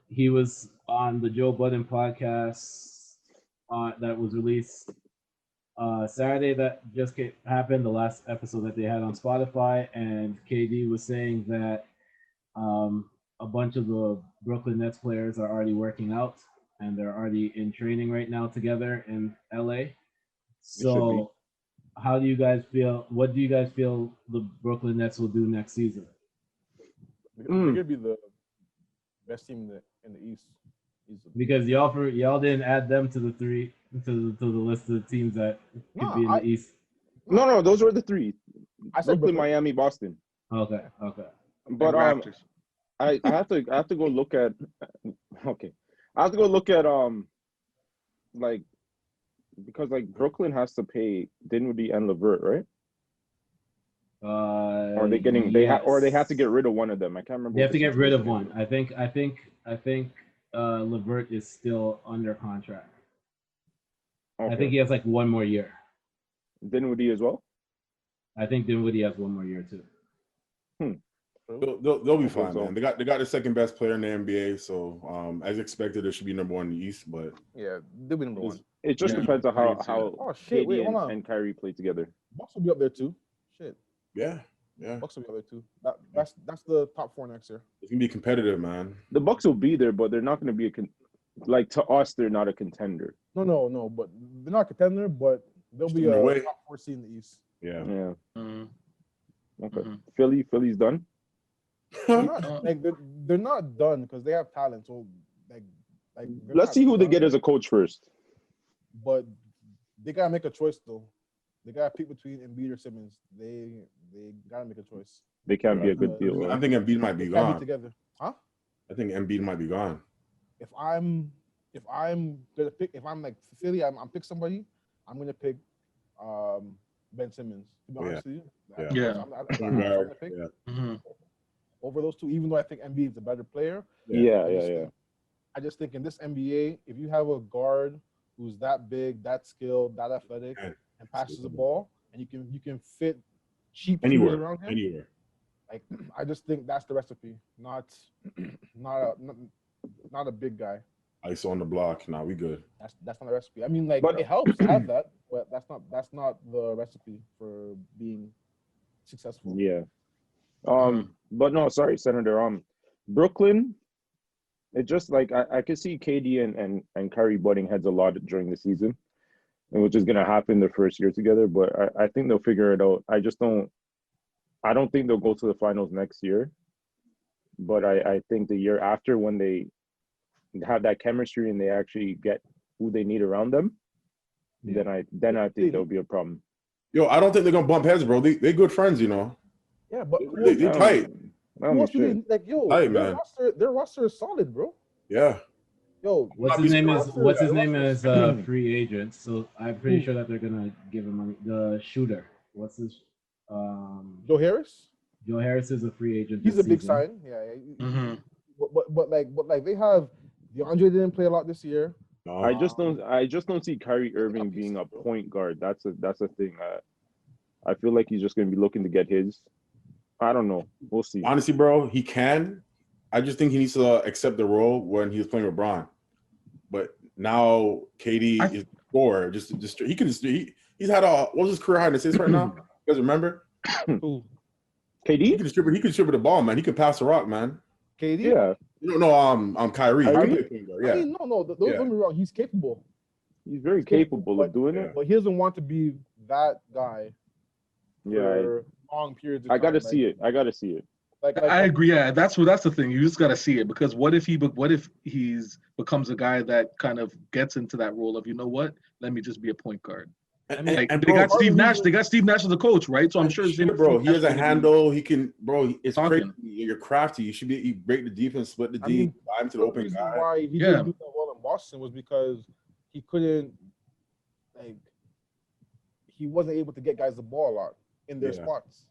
He was on the Joe Budden podcast that was released Saturday that just happened, the last episode that they had on Spotify, and KD was saying that a bunch of the Brooklyn Nets players are already working out and they're already in training right now together in LA. So how do you guys feel? What do you guys feel the Brooklyn Nets will do next season? They're gonna be the best team in the East. Easily. Because y'all didn't add them to the list of teams that could be in the East. No, those were the 3. I said Brooklyn, Miami, Boston. Okay. But I have to go look at. Okay, I have to go look at like, because like Brooklyn has to pay Dinwiddie and LeVert, right? Or are they getting or they have to get rid of one of them? I can't remember. They have to get rid of one. I think LeVert is still under contract. Okay. I think he has like 1 more year. Dinwiddie as well. I think Dinwiddie has 1 more year too. They'll be fine, so. man. They got the second best player in the NBA, so as expected, they should be number 1 in the East. But Yeah, they'll be number 1. It just depends on how KD and Kyrie play together. Bucks will be up there too. Shit, yeah, Bucks will be up there too. That's the top 4 next year. it's gonna be competitive, man. The Bucks will be there, but they're not going to be like to us. They're not a contender. No, but they're not a contender, but they'll be in a a way. top 4 seed in the East. Yeah. Okay. Philly's done. They're not, they're not done because they have talent. So like Let's see who they get as a coach first. But they gotta make a choice though. They gotta pick between Embiid or Simmons. They gotta make a choice. They can't be a good deal. I think Embiid might be They can't be gone. together, huh? I think Embiid might be gone. If I'm gonna pick, if I'm like Philly, I'm pick somebody. I'm gonna pick Ben Simmons. To be honest with you, I'm gonna pick over those 2. Even though I think Embiid is a better player. Yeah. I just think in this NBA, if you have a guard who's that big, that skilled, that athletic, and passes the ball, and you can fit cheap anywhere around him. Anywhere. Like I just think that's the recipe, not a big guy. Ice on the block. Nah, we good. That's not a recipe. I mean, like it helps to have that, but that's not the recipe for being successful. Yeah. But no, sorry, Senator. Brooklyn. It just like I could see KD and Kyrie butting heads a lot during the season, and which is gonna happen their first year together. But I think they'll figure it out. I don't think they'll go to the finals next year. But I think the year after, when they have that chemistry and they actually get who they need around them, then I think there'll be a problem. Yo, I don't think they're gonna bump heads, bro. They good friends, you know. Yeah, but they tight. Like yo, tight, their roster is solid, bro. Yeah. Yo, What's his name is free agent, so I'm pretty sure that they're gonna give him money. The shooter, what's his? Joe Harris. Joe Harris is a free agent. He's a big sign. Yeah. But like they have DeAndre didn't play a lot this year. No. I just don't see Kyrie Irving being a point guard. That's a thing. I feel like he's just gonna be looking to get his. I don't know. We'll see. Honestly, bro, he can. I just think he needs to accept the role when he was playing with Bron. But now KD is scorer. Just he can. He's had what was his career high in assists right now? You guys remember? Who? He KD? can distribute the ball, man. He can pass the rock, man. KD. Yeah. No, Kyrie. Kyrie? Yeah. I mean, no. Don't get me wrong. He's capable. He's very capable of doing it. But he doesn't want to be that guy. For long periods of time. I gotta see it. Like I agree. Yeah, that's the thing. You just gotta see it, because what if he's becomes a guy that kind of gets into that role of, you know what, let me just be a point guard. They got Steve Nash. They got Steve Nash as a coach, right? So I'm sure, bro. He has a handle. He can, bro. It's crazy. You're crafty. You break the defense, split the deep, dive into the open guy. Why he didn't do that well in Boston was because he couldn't, he wasn't able to get guys the ball a lot in their spots.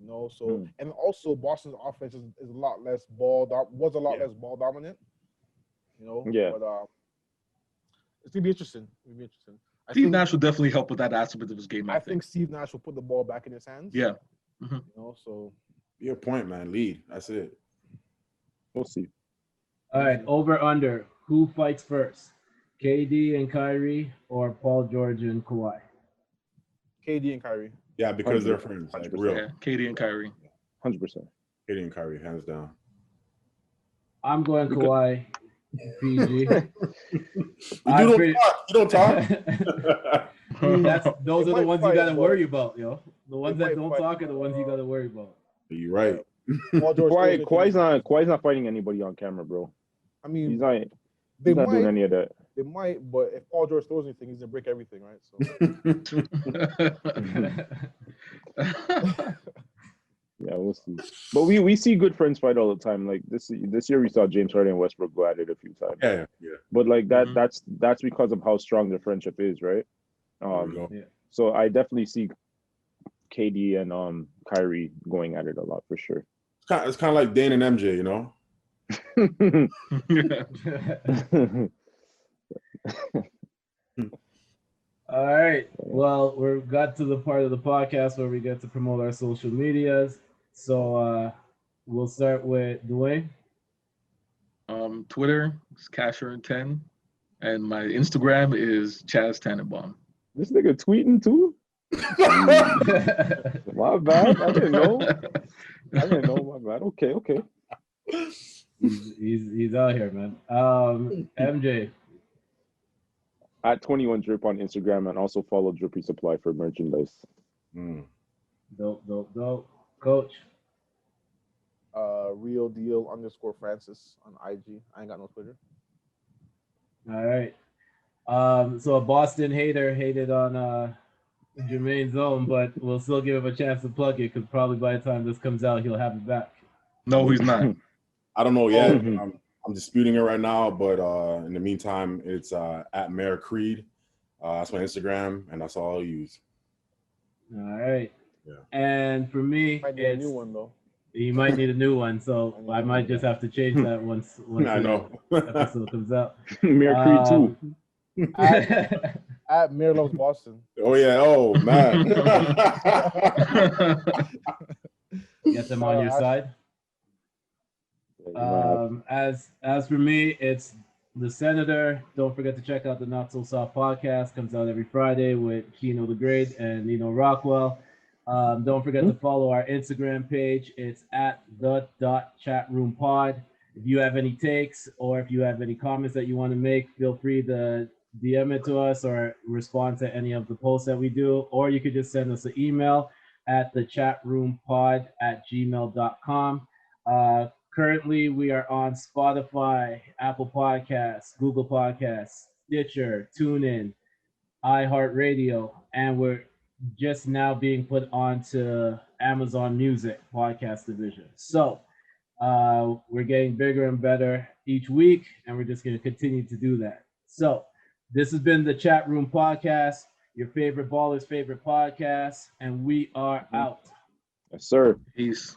You know, so and also Boston's offense is a lot less less ball dominant. You know, but it's gonna be interesting. Steve Nash will definitely help with that aspect of his game. I think Steve Nash will put the ball back in his hands. Yeah. You know, so Be a point, man. Lead. That's it. We'll see. All right, over under. Who fights first? KD and Kyrie or Paul George and Kawhi? KD and Kyrie. Yeah, because they're friends. Like, 100%. real. Yeah, KD and Kyrie. 100%. KD and Kyrie, hands down. I'm going Kawhi. PG. You don't talk. Those They are the might ones fight, you gotta but- worry about, yo. The ones They that might don't fight, talk are the ones you gotta worry about. You're right. Paul George Kawhi's not fighting anybody on camera, bro. I He's mean, not. they He's not doing might, any of that. they might, but if Paul George throws anything, he's gonna break everything, right? So Yeah, we'll see. But we see good friends fight all the time. Like this year, we saw James Harden and Westbrook go at it a few times. Yeah. But like that, Mhm. that's because of how strong their friendship is, right? There we go. So I definitely see KD and Kyrie going at it a lot for sure. It's kind of like Dane and MJ, you know? All right. Well, we've got to the part of the podcast where we get to promote our social medias. So we'll start with Dewayne. Twitter is Casher10, and my Instagram is Chaz Tannenbaum. This nigga tweeting too? My bad. I didn't know. My bad. Okay. He's out here, man. MJ. At 21 Drip on Instagram, and also follow Drippy Supply for merchandise. Dope. Coach. Real deal _Francis on IG. I ain't got no Twitter. All right. So a Boston hater hated on Jermaine's own, but we'll still give him a chance to plug it because probably by the time this comes out, he'll have it back. No, he's not. I don't know yet. Mhm. I'm disputing it right now, but in the meantime, it's at Mayor Creed. That's my Instagram, and that's all I'll use. All right. Yeah. And for me, Might need a it's new one though. you might need a new one, so I might just have to change that once I know. the episode comes out. Mayor Creed too. At Mayor Loves Boston. Oh yeah. Oh man. Get them on your side. As for me, it's the Senator. Don't forget to check out the Not So Soft podcast. Comes out every Friday with Kino the Great and Nino Rockwell. Don't forget to follow our Instagram page. It's at the.chatroompod. If you have any takes or if you have any comments that you want to make, feel free to DM it to us or respond to any of the posts that we do. Or you could just send us an email at thechatroompod@gmail.com. Currently, we are on Spotify, Apple Podcasts, Google Podcasts, Stitcher, TuneIn, iHeartRadio, and we're just now being put onto Amazon Music podcast division. So we're getting bigger and better each week, and we're just going to continue to do that. So this has been the Chat Room Podcast, your favorite baller's favorite podcast, and we are out. Yes, sir. Peace.